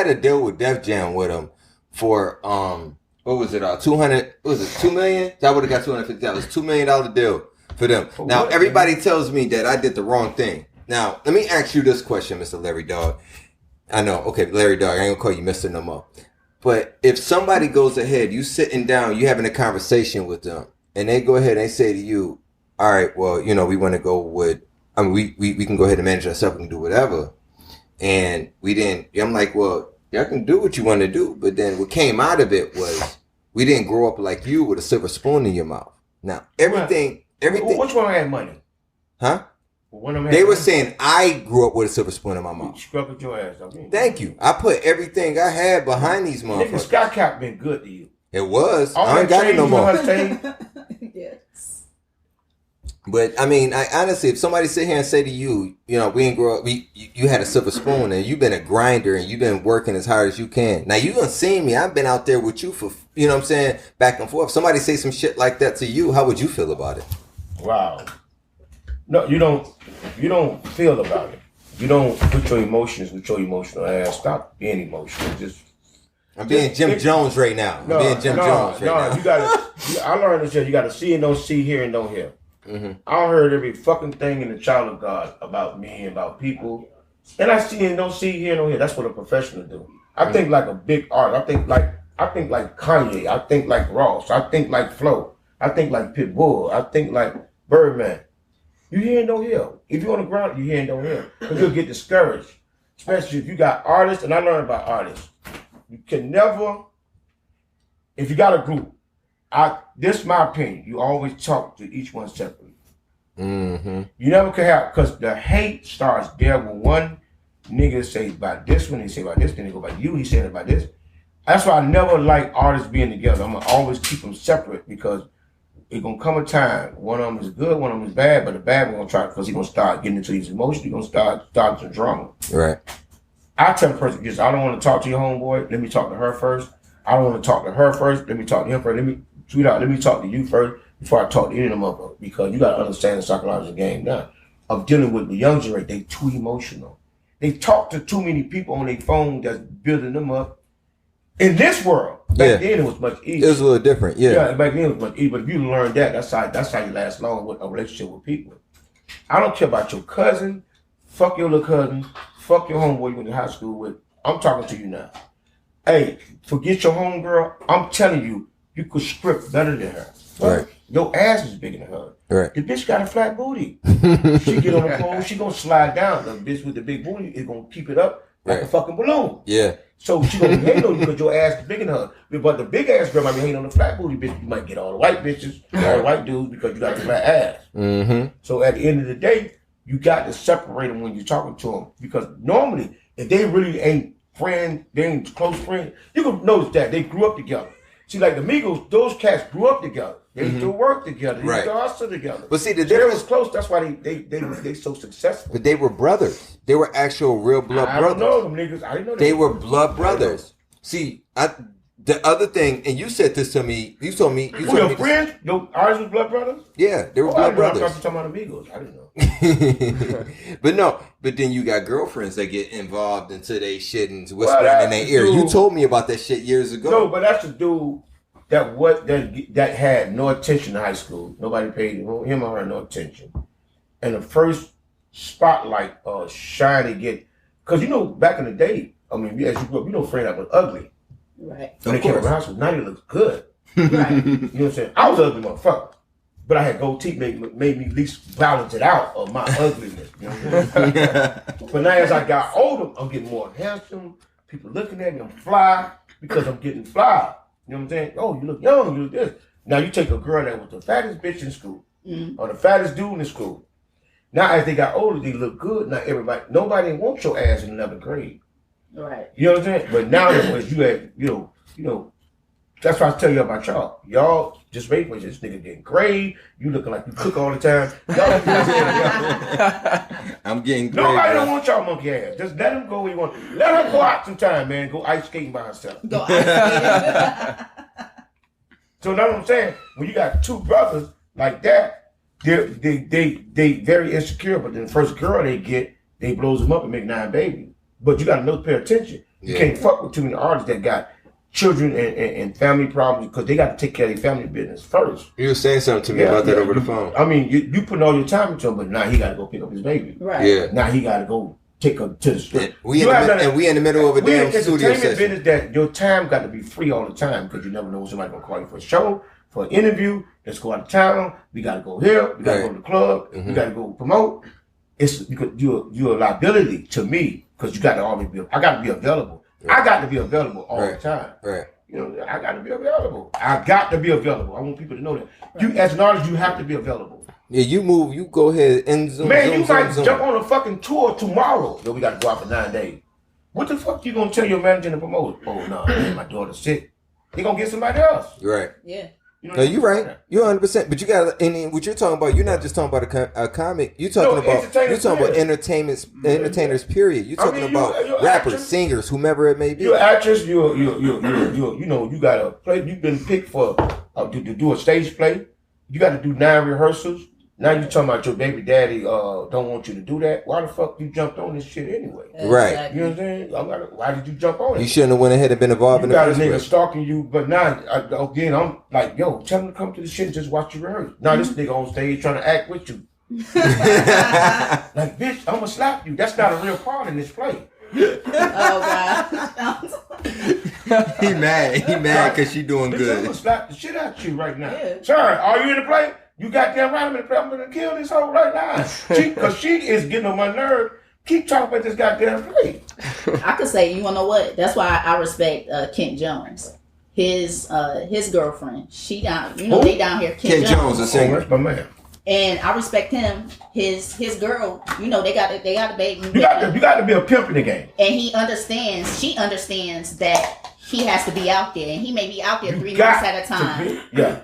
a deal with Def Jam with them for, what was it, 200, what was it, $2 million? I would have got $250. $2 million deal for them. Now, everybody tells me that I did the wrong thing. Now, let me ask you this question, Mr. Larry Dogg. I know, okay, Larry Dogg, I ain't gonna call you Mr. no more. But if somebody goes ahead, you sitting down, you having a conversation with them, and they go ahead and they say to you, all right, well, we want to go with, we can go ahead and manage ourselves, we can do whatever. And I'm like, well, y'all can do what you want to do. But then what came out of it was, we didn't grow up like you with a silver spoon in your mouth. Now, everything. Which one had money? Huh? They were saying I grew up with a silver spoon in my mouth. You scrubbed your ass. Thank you. I put everything I had behind these motherfuckers. Nigga, Sky Cap been good to you. It was. I ain't got it no more. Yes. But I honestly, if somebody sit here and say to you, we didn't grow up, you had a silver spoon and you've been a grinder and you've been working as hard as you can. Now you done seen me. I've been out there with you for, back and forth. Somebody say some shit like that to you, how would you feel about it? Wow. No, you don't feel about it. You don't put your emotions with your emotional ass. Stop being emotional. I'm being Jim Jones right now. No, you gotta. I learned this. You gotta see and don't see, hear and don't hear. Mm-hmm. I heard every fucking thing in the child of God about me, about people, and I see and don't see, hear and don't hear. That's what a professional do. I think like a big artist. I think like Kanye. I think like Ross. I think like Flo. I think like Pitbull. I think like Birdman. You hear and don't hear. If you're on the ground, you hear and don't hear. Because you'll get discouraged. Especially if you got artists, and I learned about artists. You can never, if you got a group, this is my opinion, you always talk to each one separately. Mm-hmm. You never can have, because the hate starts there when one nigga say about this one, he say about this, then he go about you, he said about this. That's why I never like artists being together. I'm going to always keep them separate because it's going to come a time, one of them is good, one of them is bad, but the bad one going to try, because he's going to start getting into his emotions, he's going to start some drama. Right. I tell the person, just, I don't want to talk to your homeboy, let me talk to her first. I don't want to talk to her first, let me talk to him first. Let me talk to you first before I talk to any of them motherfuckers. Because you got to understand the psychological game now of dealing with the young generation. They too emotional. They talk to too many people on their phone that's building them up. In this world, back then it was much easier. It was a little different, Yeah, back then it was much easier. But if you learn that, that's how you last long with a relationship with people. I don't care about your cousin, fuck your little cousin, fuck your homeboy you went to high school with. I'm talking to you now. Hey, forget your homegirl. I'm telling you, you could script better than her. Right. Your ass is bigger than her. Right. The bitch got a flat booty. She get on the pole, she gonna slide down. The bitch with the big booty is gonna keep it up like a fucking balloon. Yeah. So she gonna be hating on you because your ass is bigger than her. But the big ass girl might be hating on the flat booty bitch. You might get all the white bitches, all the white dudes because you got the flat ass. Mm-hmm. So at the end of the day, you got to separate them when you're talking to them. Because normally, if they really ain't friends, they ain't close friends, you can notice that they grew up together. See, like the Migos, those cats grew up together. They used to work together. They used to hustle together. But see, the they difference was close. That's why they so successful. But they were brothers. They were actual real blood I brothers. don't know them niggas. I didn't know they were blood brothers. See, the other thing, and you said this to me. You told me. Who your friends? Your ours was blood brothers? Yeah, they were blood brothers. I thought you talking about Amigos. I didn't know. But then you got girlfriends that get involved into their shit and whispering in their ear. You told me about that shit years ago. No, but that's the dude that had no attention in high school. Nobody paid him or her no attention. And the first spotlight shine to get, because back in the day, I mean, as you grew up, Fred was ugly. Right. When they came around the house, now he looks good. Right. You know what I'm saying? I was an ugly motherfucker. But I had gold teeth, made me at least balance it out of my ugliness. You know what I'm saying? But now as I got older, I'm getting more handsome. People looking at me, I'm fly because I'm getting fly. You know what I'm saying? Oh, you look young, you look this. Now you take a girl that was the fattest bitch in school or the fattest dude in school. Now as they got older, they look good. Now nobody wants your ass in 11th grade. Right. You know what I'm saying? But now as you had, that's why I tell you about y'all. Y'all just wait for this nigga getting gray. You looking like you cook all the time. I'm getting gray. Nobody don't want y'all monkey ass. Just let him go where you want. Let her go out sometime, man. Go ice skating by herself. Go ice skating. So that's what I'm saying. When you got two brothers like that, they very insecure. But then the first girl they get, they blows them up and make 9 babies. But you got to know to pay attention. You can't fuck with too many artists that got children and family problems because they got to take care of their family business first. You were saying something to me about that over the phone. I mean, you putting all your time into him, but now he got to go pick up his baby. Right. Yeah. Now he got to go take her to the strip. We in the middle of a damn studio session. Business that your time got to be free all the time because you never know when somebody gonna call you for a show, for an interview. Let's go out of town. We got to go here. We got to go to the club. We got to go promote. It's because you're a liability to me because you got to always be. I got to be available. Right. I got to be available all the time. Right. I got to be available. I got to be available. I want people to know that. Right. You, as an artist, you have to be available. Yeah, you move. You go ahead and zoom. Man, you might jump on a fucking tour tomorrow. Yo, we got to go out for 9 days. What the fuck you gonna tell your manager and the promoter? Oh no, man, my daughter's sick. He gonna get somebody else. Right. Yeah. No, you're right. You're 100%. But you got, and what you're talking about, you're not just talking about a comic. You're talking about entertainers. Period. You're talking about rappers, singers, whomever it may be. You're an actress. You gotta play. You've been picked for to do a stage play. You got to do 9 rehearsals. Now you talking about your baby daddy don't want you to do that. Why the fuck you jumped on this shit anyway? Right. You know what I'm saying? Why did you jump on it? You shouldn't have went ahead and been involved in the first place. You got a nigga stalking you, but now, again, I'm like, yo, tell him to come to the shit and just watch you rehearse. Now this nigga on stage trying to act with you. Like, bitch, I'm gonna slap you. That's not a real part in this play. Oh, God. He mad because she doing good. I'm gonna slap the shit out you right now. Yeah. Sir, are you in the play? You goddamn right, I'm in the play. I'm gonna kill this hoe right now. Because she is getting on my nerve. Keep talking about this goddamn play. I could say, you wanna know what? That's why I respect Kent Jones. His girlfriend. She down. They down here. Kent Jones, a singer. That's my man. And I respect him. His girl, they got a baby. You got to be a pimp in the game. And she understands that he has to be out there, and he may be out there 3 months at a time. Yeah.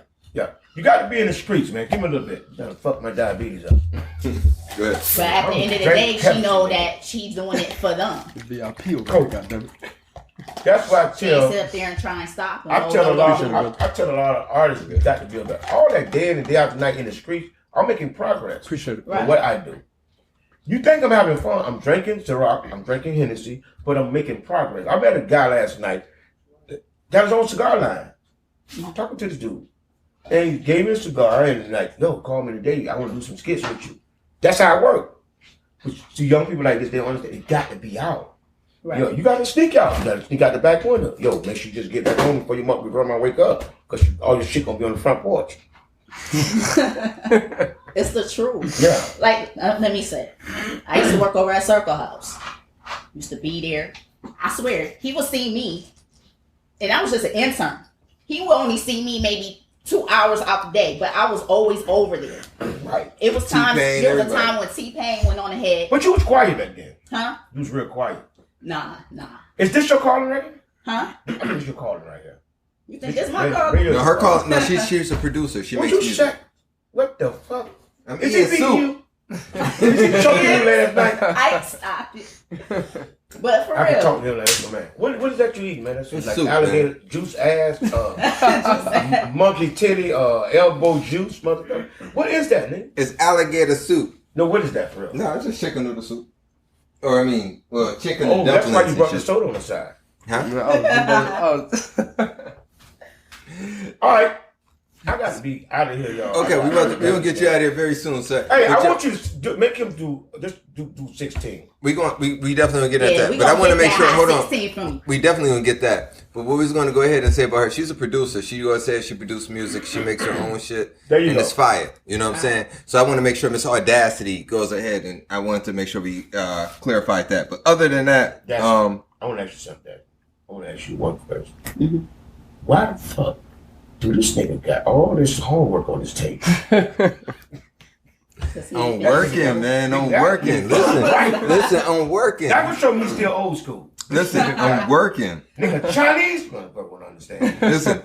You got to be in the streets, man. Give me a little bit. You gotta fuck my diabetes up. Good. But at the end of the day, she know that she's doing it for them. VIP, goddammit. That's why I tell. She sit up there and try and stop them. I tell a lot of artists you got to be about all that day in and day after night in the streets. I'm making progress. Appreciate it. Right. What I do. You think I'm having fun? I'm drinking Ciroc, I'm drinking Hennessy, but I'm making progress. I met a guy last night that was on cigar line. I'm talking to this dude. And he gave me a cigar and like, yo, call me today. I want to do some skits with you. That's how it works. To young people like this, they don't understand. It got to be out. Right. Yo, you got to sneak out. You got to sneak out the back window. Yo, make sure you just get back home before your mom wake up. Because all your shit going to be on the front porch. It's the truth. Yeah. Like, let me say, I used to work over at Circle House. used to be there. I swear, he would see me, and I was just an intern. He would only see me maybe 2 hours out the day, but I was always over there. Right. It was time. T-Pain, There was a everybody. time when T-Pain went on ahead. But you was quiet back then. Huh? You was real quiet. Nah. Is this your calling record? Huh? I think it's your calling right here. You think this my Radio- call? radio No, her star. call. No, she's a producer. She Would makes you music. check? What the fuck? I'm Is eating he beating soup. you? Is he choking you last night? I stopped it. But for I can talk real, to him like this, man. What is that you eating, man? That's It's like soup, alligator juice ass, monkey titty, elbow juice, motherfucker. What is that, nigga? It's alligator soup. No, what is that for real? No, it's just chicken noodle soup. Or I mean, well, chicken Oh, and that's why you dumplings brought and the shit. soda on the side. Huh? All right. I got to be out of here, y'all. Okay, we're gonna get you out of here very soon, sir. Hey, But I want you to make him do 16. we definitely gonna get at yeah, that. we But I gonna want to get make that sure. hot Hold on. 16 from you. We definitely gonna get that. But what we was gonna go ahead and say about her, she's a producer. She always says she produces music. She makes her own shit. There you and go. it's fire. You know what I'm saying? So I want to make sure Miss Audacity goes ahead, and I wanted to make sure we clarified that. But other than that, I want to ask you something. I want to ask you one question. Mm-hmm. Why the fuck do this nigga got all this homework on his tape? I'm working, man. I'm working. Listen, I'm working. That would show me still old school. Listen, I'm working. Nigga, Chinese motherfucker won't understand. Listen,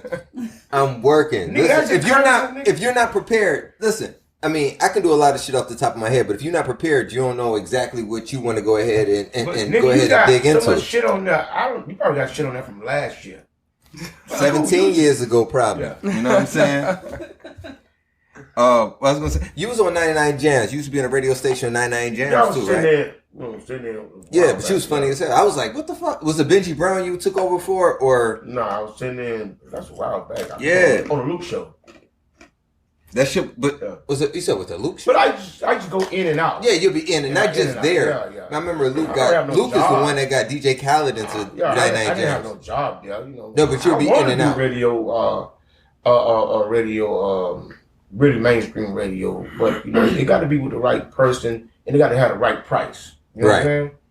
I'm working. Nigga, that's Listen, a if you're not prepared, listen. I mean, I can do a lot of shit off the top of my head, but if you're not prepared, you don't know exactly what you want to go ahead and But go nigga, you ahead got and dig so into. much shit on there. You probably got shit on there from last year. 17 years ago, probably. Yeah. You know what I'm saying? What I was gonna say, you was on 99 Jams. You used to be on a radio station on 99 Y'all Jams was too, sitting right? there. Sitting there. Yeah, but she was funny as hell. I was like, what the fuck? Was it Benji Brown you took over for, or No, I was sitting there. That's a while back. Yeah. On the Luke show. that shit? But Yeah. was it? You said with the Luke show? But I just go in and out. Yeah, you'll be in and Yeah, not in just and out. there. Yeah. I remember Luke I don't have no Luke is the job. one that got DJ Khaled into Yeah, 99 I didn't have Jams. no job there, you know. No, but you'll be I wanna in and do out. radio, really mainstream radio. But you know, it got to be with the right person, and it got to have the right price. You know what I'm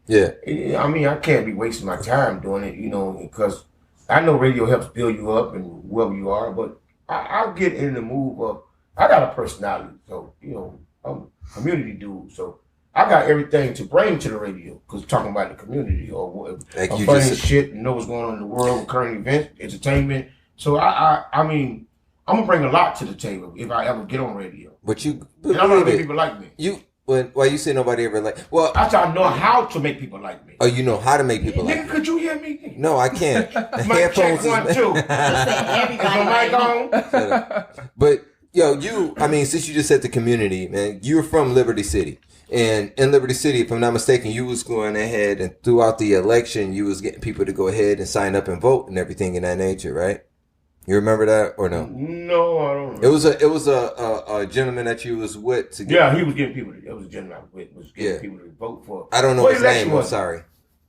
saying? Yeah. I mean, I can't be wasting my time doing it, you know, because I know radio helps build you up and whoever you are, but I'll get in the move of, I got a personality, so, you know, I'm a community dude, so I got everything to bring to the radio, because talking about the community or what, Like you funny just- shit, know what's going on in the world, current events, entertainment. So I mean, I'm gonna bring a lot to the table if I ever get on radio, But you, and I'm gonna believe make it. people like me. Why you say nobody ever like? Well, I know how to make people like me. oh, you know how to make people like. Nigga, could you hear me? No, I can't. Mic check 1, 2. Just saying, Is everybody my mic like me. on? But yo, I mean, since you just said the community, man, you're from Liberty City, and in Liberty City, if I'm not mistaken, you was going ahead and throughout the election, you was getting people to go ahead and sign up and vote and everything in that nature, right? You remember that or no? No, I don't know. It was a gentleman that you was with to get. Yeah, he was getting people. It was a gentleman I was with, was getting Yeah. people to vote for. I don't know What his election name. I'm was it? sorry.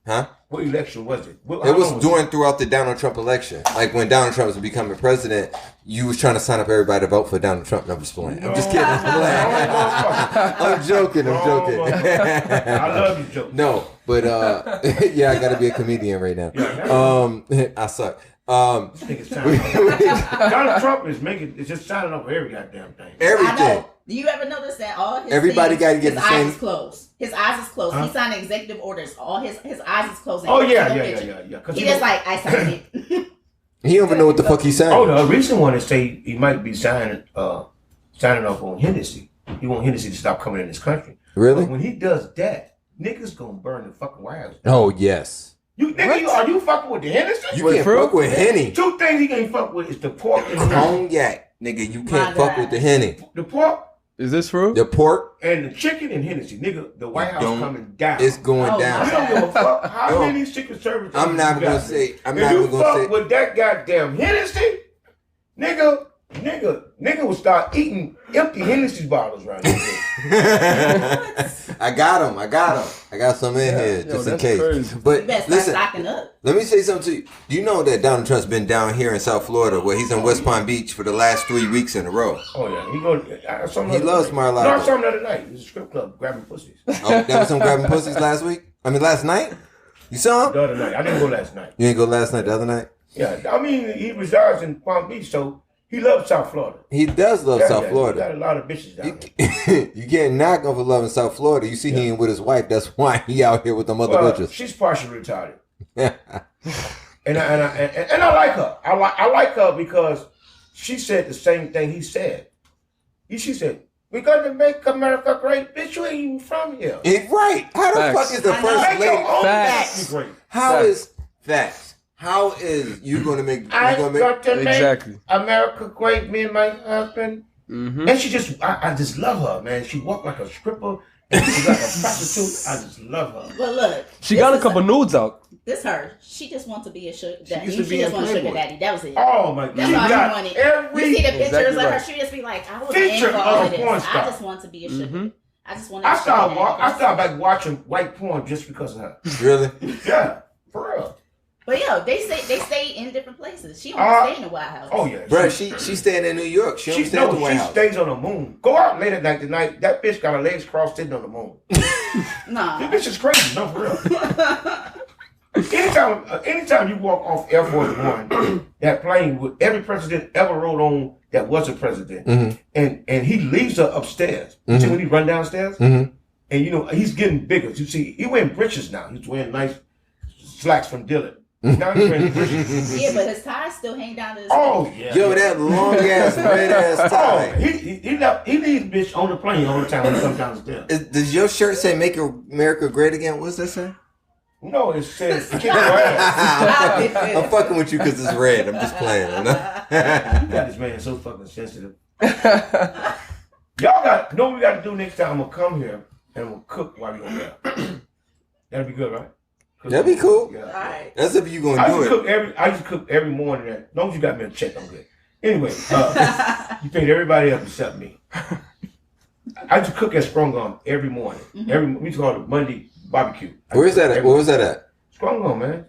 Huh? What election was it? It was during throughout the Donald Trump election. Like when Donald Trump was becoming president, you was trying to sign up everybody to vote for Donald Trump. No, I'm just playing. I'm just kidding. I'm joking. I'm joking. I love you, Joe. No, but yeah, I gotta be a comedian right now. I suck. This nigga's signing Donald Trump is just signing up for every goddamn thing. I Everything. know. Do you ever notice that all his Everybody things, gotta get his the eyes same- is closed. His eyes is closed. Huh? He signed executive orders. All his eyes is closed. Oh Every yeah. single picture. 'Cause He you just know- like I signed it. He don't even know what the fuck he's saying. Oh, the recent one is say he might be signing up on Hennessy. He want Hennessy to stop coming in this country. Really? But when he does that, niggas gonna burn the fucking White House. Oh yes. Are you fucking with the Hennessy? You can't fuck with Henny. Two things he can't fuck with is the pork and the Cognac, nigga. You can't My fuck God. with the Henny. The pork Is this true? The pork and the chicken and Hennessy. Nigga, the White House don't- coming down. is going Oh, I down. don't give a fuck how No. many Secret Service. I'm not you gonna got. say. I'm If not you even gonna fuck say. with that goddamn Hennessy, nigga will start eating empty Hennessy bottles right now. I got him. I got some in here Yo, just in that's case. crazy. But You better start listen, stocking up. let me say something to you. Do you know that Donald Trump's been down here in South Florida, where he's in West Palm Beach for the last 3 weeks in a row? Oh yeah, He loves Mar-a-Lago. No, I saw him the other night. It was a strip club grabbing pussies. Oh, that was some grabbing pussies last week. I mean, last night. You saw him? The other night. I didn't go last night. You didn't go last night, the other night? Yeah, I mean, he resides in Palm Beach, so he loves South Florida. He does love South Florida. He got a lot of bitches down there. You can't knock him for loving South Florida. You see him with his wife. That's why he out here with them other bitches. She's partially retarded. and I like her. I like her because she said the same thing he said. She said, "We're gonna make America great, bitch. You ain't even from here." Right? How the fuck is the first Make lady? your own Facts. great. How is facts? How is you gonna make? I got to Exactly. make America great. Me and my husband, Mm-hmm. and she just, I just love her, man. She walked like a stripper, and she's like a prostitute. I just love her. But look, She got a couple nudes out. This her. She just wants to be a sugar daddy. used to She be just a wants a sugar Playboy. daddy. That was it. Oh my God! That's She all she got wanted. every You see the pictures Exactly of her. right. She just be like, I was Picture in for all of of a porn this. star. I just want to be a sugar. Mm-hmm. I just want to. I started back watching white porn just because of her. Really? Yeah, for real. But yo, they stay in different places. She don't stay in the White House. Oh yeah, Bro, she's staying in New York. She don't stay at the White she House. stays on the moon. Go out late at night tonight. That bitch got her legs crossed sitting on the moon. Nah. This bitch is crazy. No, for real. Anytime you walk off Air Force One, that plane with every president ever rode on that was a president, and he leaves her upstairs. You see when he run downstairs, and you know he's getting bigger. You see, he wearing breeches now. He's wearing nice slacks from Dylan. Now he's wearing breeches. Yeah, but his ties still hang down to his Oh face. yeah. Yo, that long ass red ass tie. Oh, he leaves bitch on the plane all the time when he comes downstairs. Does your shirt say "Make America Great Again"? What's that say? No, it says kick your ass. I'm fucking with you because it's red. I'm just playing. You know? You got this man so fucking sensitive. Y'all know what we got to do next time. I'm gonna come here and we'll cook while we over there. That'd be good, right? That'd be cool. Yeah. Alright. That's if you gonna do it. I used to cook every morning. As long as you got me a check, I'm good. Anyway, you paid everybody else except me. I used to cook at Sprung Gum every morning. We used to call it Monday barbecue. Where is that at? Where was that at? Sprung Gum, man.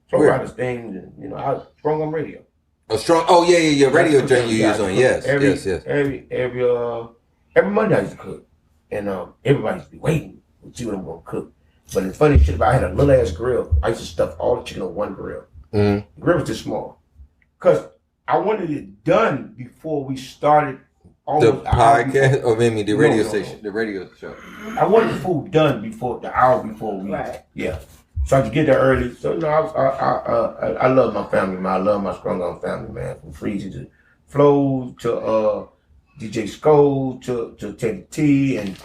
Sprung Riders things, and Sprung Gum Radio. A strong. Oh yeah. Radio joint you use on. Yes. Every Monday I used to cook, and everybody used to be waiting to see what I'm gonna cook. But the funny shit about I had a little ass grill. I used to stuff all the chicken on one grill. The grill was too small, cause I wanted it done before we started. The podcast, or maybe the radio station, the radio show. I wanted the food done before the hour before we. Right. Yeah. So I could get there early. So I love my family, man. I love my Sprung Gum family, man. From Freezy to Flo to DJ Skull to Teddy T and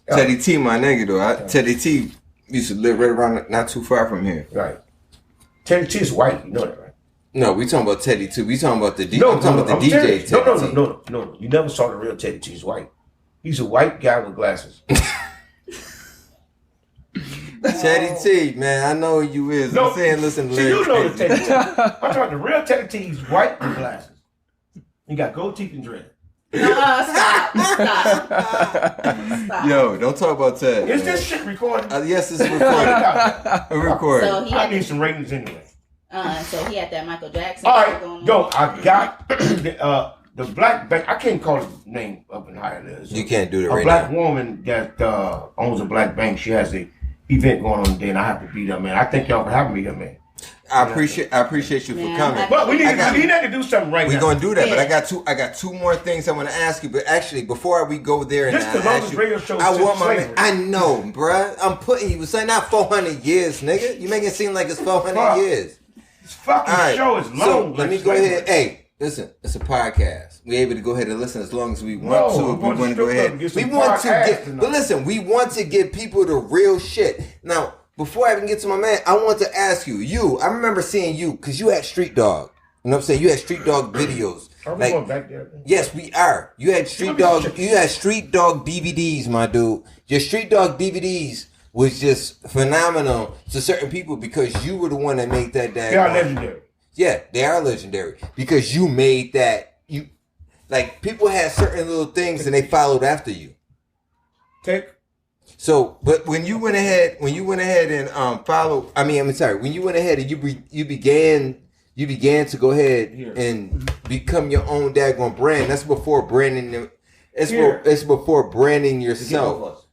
Teddy T, my nigga though. Teddy T used to live right around, not too far from here. Right. Teddy T is white. You know that, right? No, we talking about Teddy T. We talking about the DJ. I'm talking about the DJ Teddy T. No. You never saw the real Teddy T. He's white. He's a white guy with glasses. Teddy T, man, I know who you is. No, I'm saying, listen, see, you know the Teddy T. I'm talking about the real Teddy T. He's white with glasses. He got gold teeth and dread. Stop. Yo, don't talk about Ted. Is this shit recorded? Yes, it's recorded. Recorded. So I need some ratings anyway. So he had that Michael Jackson. All right, yo, I got the black bank. I can't call his name up in higher there. You can't do that a right black now. woman that owns a black bank. She has a event going on today, and I have to be there, man. I thank y'all for having me there, man. I appreciate you for coming. But we need to do something right now. We're gonna do that, but I got two more things I want to ask you. But actually, before we go there and this the longest radio show I since want my slavery. I know, bruh. I'm putting you. Say not 400 years, nigga. You make it seem like it's 400 years. This fucking show is long. So let me go ahead. Hey, listen, it's a podcast. We're able to go ahead and listen as long as we want to. If we want to go ahead. We want to get. But listen, we want to give people the real shit. Now, before I even get to my man, I want to ask you. I remember seeing you because you had Street Dogg. You know what I'm saying? You had Street Dogg videos. Are we going back there? Yes, we are. You had Street Dogg. You had Street Dogg DVDs, my dude. Your Street Dogg DVDs was just phenomenal to certain people because you were the one that made that. They are legendary. Yeah, they are legendary because you made that. You like people had certain little things and they followed after you. So, but when you went ahead and follow, when you went ahead and you began to go ahead and become your own daggone brand. That's before branding. It's before branding yourself.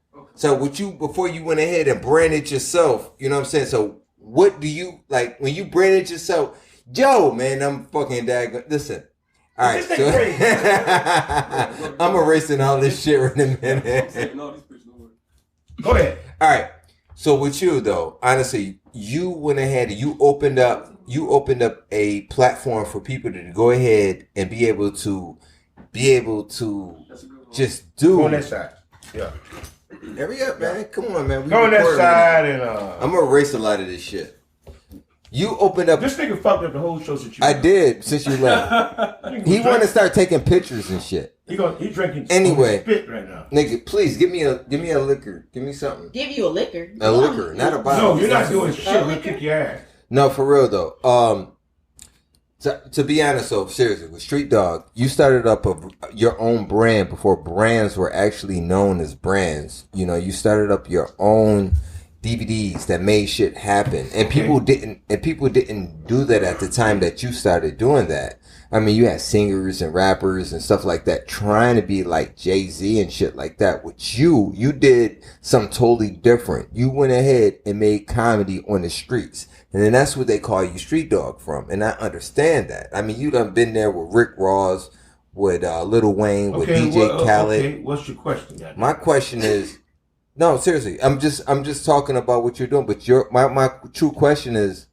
So what you before you went ahead and branded yourself, you know what I'm saying? So what do you like when you branded yourself? Yo, man, I'm fucking daggone. Listen. All right, so I'm erasing all this shit right in a minute. Go ahead. All right. So with you though, honestly, you went ahead and you opened up a platform for people to go ahead and be able to just do. Go on that side. Yeah. Hurry up, man. Come on, man. Go on that side and I'm gonna erase a lot of this shit. You opened up. This nigga fucked up the whole show since you I did since you left. He want to start taking pictures and shit. He drinking anyway. Spit right now. Nigga, please give me a liquor. Give me something. Give you a liquor. A liquor, not a bottle. No, you're not doing shit. We'll kick your ass. No, for real though. To be honest though, seriously, with Street Dogg, you started up your own brand before brands were actually known as brands. You know, you started up your own DVDs that made shit happen, and people didn't do that at the time that you started doing that. I mean, you had singers and rappers and stuff like that trying to be like Jay-Z and shit like that. With you did something totally different. You went ahead and made comedy on the streets, and then that's what they call you Street Dogg from. And I understand that. I mean, you done been there with Rick Ross, with Lil Wayne, with DJ Khaled. Okay, what's your question, guys? My question is. No, seriously. I'm just talking about what you're doing. But my true question is,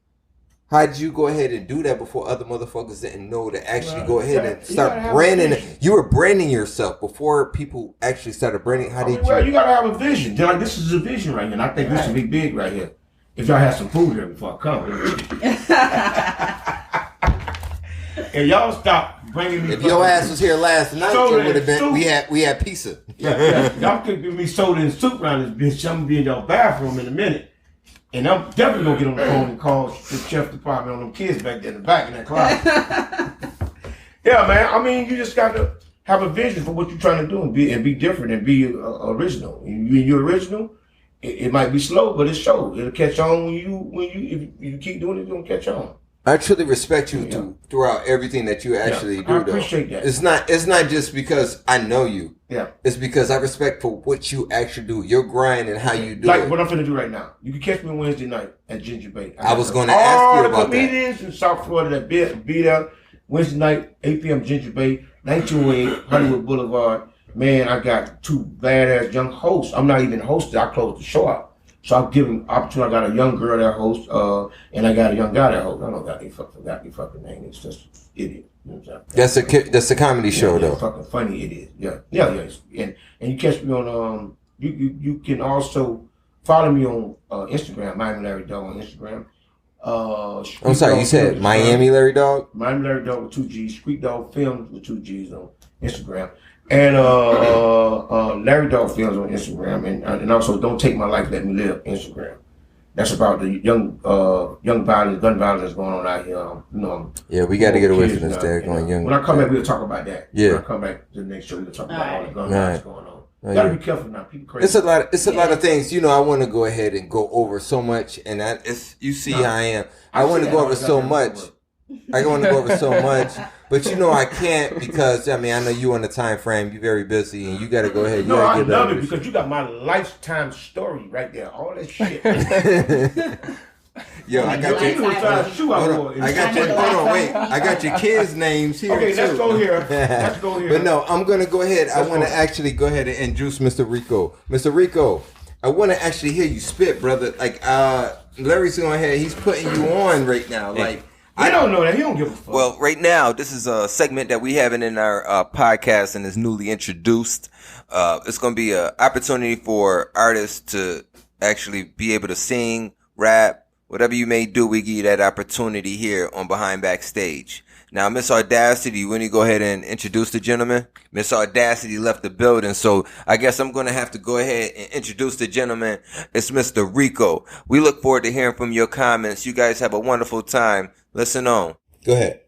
how did you go ahead and do that before other motherfuckers didn't know to actually go ahead and start branding it? You were branding yourself before people actually started branding. How did you? Well, you gotta have a vision. Like, this is a vision right here, and I think this will be big right here. If y'all have some food here before I come, and y'all stop bringing me. If your ass was here last night, it would have been. We had pizza. Yeah. Y'all could give me soda and soup around this bitch. I'm gonna be in your bathroom in a minute. And I'm definitely gonna get on the phone and call the chef department on them kids back there in the back in that closet. Yeah, man. I mean, you just got to have a vision for what you're trying to do and be different and be original. When you're original, it might be slow, but it's show. It'll catch on if you keep doing it, it's gonna catch on. I truly respect you throughout everything that you actually do. I appreciate that. It's not just because I know you. Yeah. It's because I respect for what you actually do, your grind and how you do it. Like what I'm finna do right now. You can catch me Wednesday night at Ginger Bay. I was going to ask you about that. All the comedians in South Florida that be there Wednesday night, 8 p.m. Ginger Bay, 1908 Hollywood Boulevard. Man, I got two badass young hosts. I'm not even hosted. I closed the show out. So I'll give them opportunity. I got a young girl that hosts, and I got a young guy that hosts. I don't got any fucking name. It's just idiot. You know what I'm saying? That's a comedy show though. Fucking funny it is. Yeah. And you catch me on you can also follow me on Instagram, Miami Larry Dogg on Instagram. I'm sorry, you said Miami Larry Dogg? Miami Larry Dogg with 2 G's, Street Dogg Films with 2 G's on Instagram. And Larry Dogg Films on Instagram, and also Don't Take My Life, Let Me Live Instagram. That's about the young violence, gun violence going on out here. Yeah, we got to get away from this. When I come back, we'll talk about that. Yeah. When I come back to the next show, we'll talk about all the gun violence going on. You gotta be careful now. People crazy. It's a lot of things. You know, I want to go ahead and go over so much, and you see how I am. I want to go over so much. I want to go over so much, but you know I can't because I know you on the time frame. You're very busy, and you got to go ahead. I love it because you got my lifetime story right there. All that shit. Yo, I got your kids' names here. Okay, let's go here. But no, I'm gonna go ahead. I want to actually go ahead and introduce Mr. Rico. Mr. Rico, I want to actually hear you spit, brother. Like Larry's going ahead. He's putting you on right now. Like. I don't know that. He don't give a fuck. Well, right now, this is a segment that we have in our podcast and is newly introduced. It's going to be an opportunity for artists to actually be able to sing, rap, whatever you may do. We give you that opportunity here on Behind Backstage. Now, Miss Audacity, when you go ahead and introduce the gentleman, Miss Audacity left the building, so I guess I'm going to have to go ahead and introduce the gentleman. It's Mr. Rico. We look forward to hearing from your comments. You guys have a wonderful time. Listen on. Go ahead.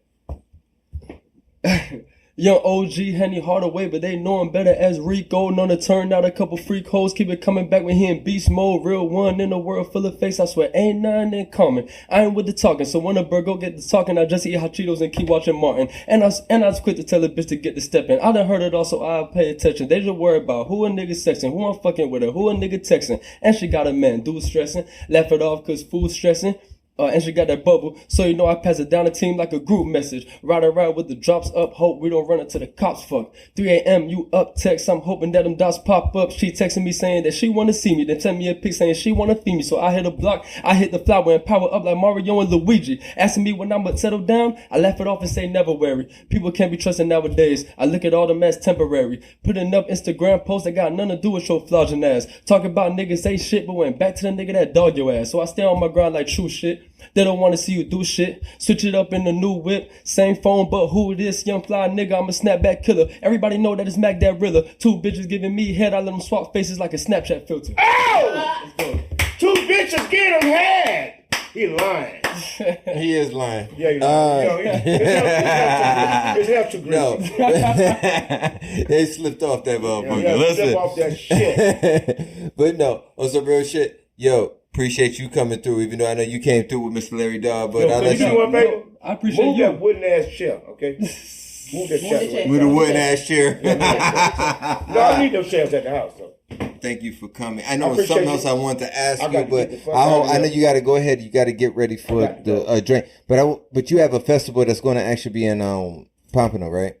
Young OG, Henny Hardaway, but they know him better as Rico. Known to turn out a couple freak hoes, keep it coming back when he in beast mode. Real one in a world full of fakes, I swear ain't nothing in common. I ain't with the talking, so when a bird go get the talking, I just eat hot Cheetos and keep watching Martin. And I just quit to tell a bitch to get the stepping. I done heard it all, so I'll pay attention. They just worry about who a nigga sexing, who I'm fucking with her, who a nigga texting. And she got a man, dude stressing, laugh it off cause food stressing. And she got that bubble, so you know I pass it down the team like a group message. Ride around with the drops up, hope we don't run into the cops, fuck. 3 a.m. you up text, I'm hoping that them dots pop up. She texting me saying that she wanna see me, then send me a pic saying she wanna feed me. So I hit a block, I hit the flower and power up like Mario and Luigi. Asking me when I'ma settle down, I laugh it off and say never worry. People can't be trusted nowadays, I look at all them as temporary. Putting up Instagram posts that got nothing to do with your flogging ass. Talking about niggas say shit, but went back to the nigga that dog your ass. So I stay on my grind like true shit. They don't wanna see you do shit. Switch it up in the new whip. Same phone, but who this? Young fly nigga, I'm a snapback killer. Everybody know that it's Mac that Rilla. 2 bitches giving me head, I let them swap faces like a Snapchat filter. Oh! 2 bitches get him head. He lying. He is lying. Yeah, he's lying. His health too greasy. No. They slipped off that motherfucker. Yeah, Listen. slip off that shit. But no, on some real shit, yo, appreciate you coming through, even though I know you came through with Mr. Larry Dogg, but I'll let you you. do one favor? I appreciate Move you. that wooden ass chair, okay? Move that chair. With a wooden ass chair. No, I need those chairs at the house, though. Thank you for coming. I know it's something else I wanted to ask you, but I know you got to go ahead. You got to get ready for the drink. But you have a festival that's going to actually be in Pompano, right?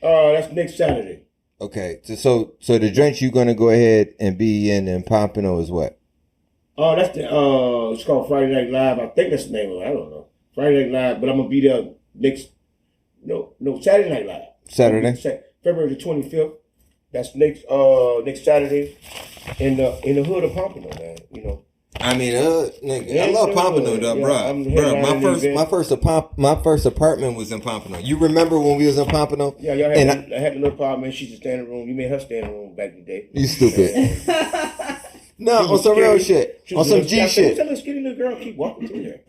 That's next Saturday. Okay, so the drink you're going to go ahead and be in Pompano is what? Oh, that's the it's called Friday Night Live. I think that's the name of it. I don't know. Friday Night Live, but I'm gonna be there Saturday Night Live. Saturday? February the 25th. That's next Saturday in the hood of Pompano, man. You know. I mean, nigga, I love Pompano, though, bro. My first apartment was in Pompano. You remember when we was in Pompano? Yeah, y'all had I had the little apartment. She's a standing room. You made her standing room back in the day. You stupid. No, on some real shit. On some G shit. Tell a skinny little girl keep walking through there.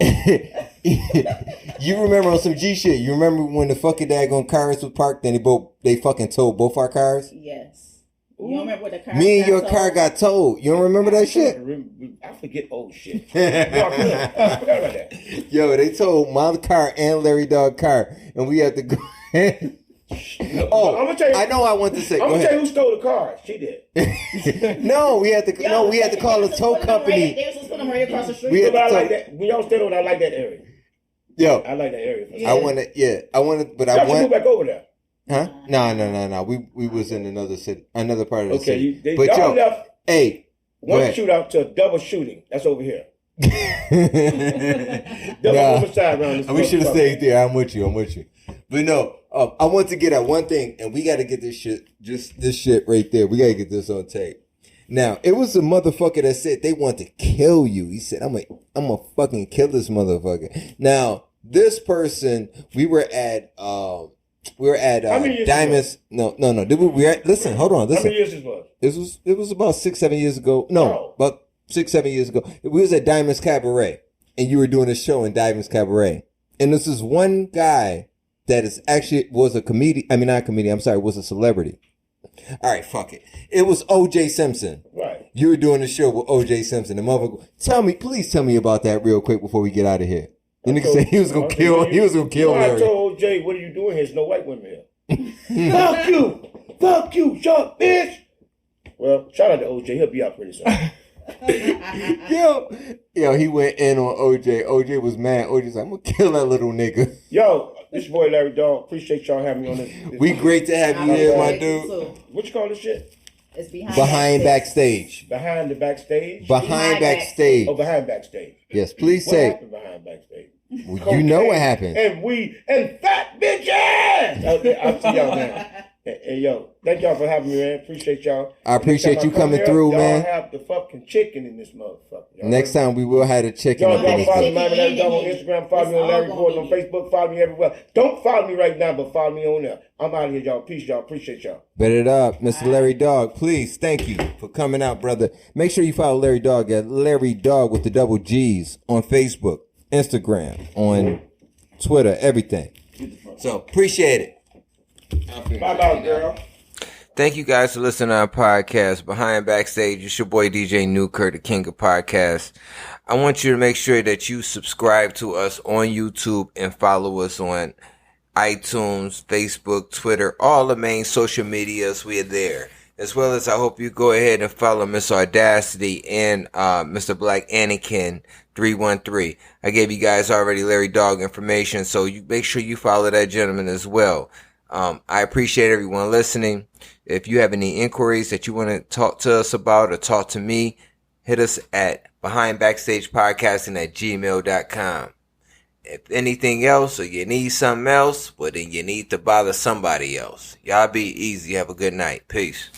You remember on some G shit? You remember when the fucking daggone cars was parked and they fucking towed both our cars? Yes. You don't remember what the car? Me and your car got towed. You don't remember that shit? I forget old shit. No, I forgot about that. Yo, they towed my car and Larry Dogg car, and we had to go. Oh, I'm gonna tell you, I know I want to say. I'm gonna tell you who stole the car. She did. No, we had to call a tow company. They were supposed to put them right across the street. We I like that. We all stayed on. I like that area. Yo, I like that area. Yeah. I want to, but I want to move back over there. Huh? No. We was in another city, another part of the city. Okay, but y'all left. Hey, one shootout to a double shooting. That's over here. We should have stayed there. I'm with you. But no, I want to get at one thing, and we got to get this shit right there. We got to get this on tape. Now, it was a motherfucker that said they want to kill you. He said, I'm gonna fucking kill this motherfucker. Now, this person, we were at Diamonds. No. Listen, hold on. Listen. How many years this was? It was about 6-7 years ago. No, about 6-7 years ago. We was at Diamonds Cabaret, and you were doing a show in Diamonds Cabaret. And this is one guy that was a comedian. I mean, not a comedian. I'm sorry, was a celebrity. All right, fuck it. It was O.J. Simpson. Right. You were doing a show with O.J. Simpson. The motherfucker. Please tell me about that real quick before we get out of here. The nigga said he was gonna kill Larry. I told OJ, what are you doing here? There's no white women here. Fuck you, shut bitch. Well, shout out to OJ. He'll be out pretty soon. Yo, he went in on OJ. OJ was mad. OJ's like, I'm gonna kill that little nigga. Yo, this your boy Larry Dogg. Appreciate y'all having me on this. We great to have you here, my dude. What you call this shit? It's behind backstage. Behind the backstage? Behind backstage. Oh, behind backstage. Yes, please what say. What happened behind backstage? Well, you know what happened. And fat bitches! I'll see y'all, man. Hey, yo, thank y'all for having me, man. Appreciate y'all. I appreciate you coming through, man. Y'all have the fucking chicken in this motherfucker. Next time we will have the chicken. Y'all follow me on Instagram, follow me on Larry Gordon on Facebook, follow me everywhere. Don't follow me right now, but follow me on there. I'm out of here, y'all. Peace, y'all. Appreciate y'all. Bet it up. Mr. Larry Dogg, please, thank you for coming out, brother. Make sure you follow Larry Dogg at Larry Dogg with the double G's on Facebook, Instagram, on Twitter, everything. So, appreciate it. Pop out, girl. Thank you guys for listening to our podcast, Behind Backstage. It's your boy DJ Newkirk, the king of podcasts. I want you to make sure that you subscribe to us on YouTube and follow us on iTunes, Facebook, Twitter, all the main social medias. We are there. As well as I hope you go ahead and follow Miss Audacity and Mr. Black Anakin 313. I gave you guys already Larry Dogg information, so you make sure you follow that gentleman as well. I appreciate everyone listening. If you have any inquiries that you want to talk to us about or talk to me, hit us at behindbackstagepodcasting@gmail.com. If anything else or you need something else, well then you need to bother somebody else. Y'all be easy. Have a good night. Peace.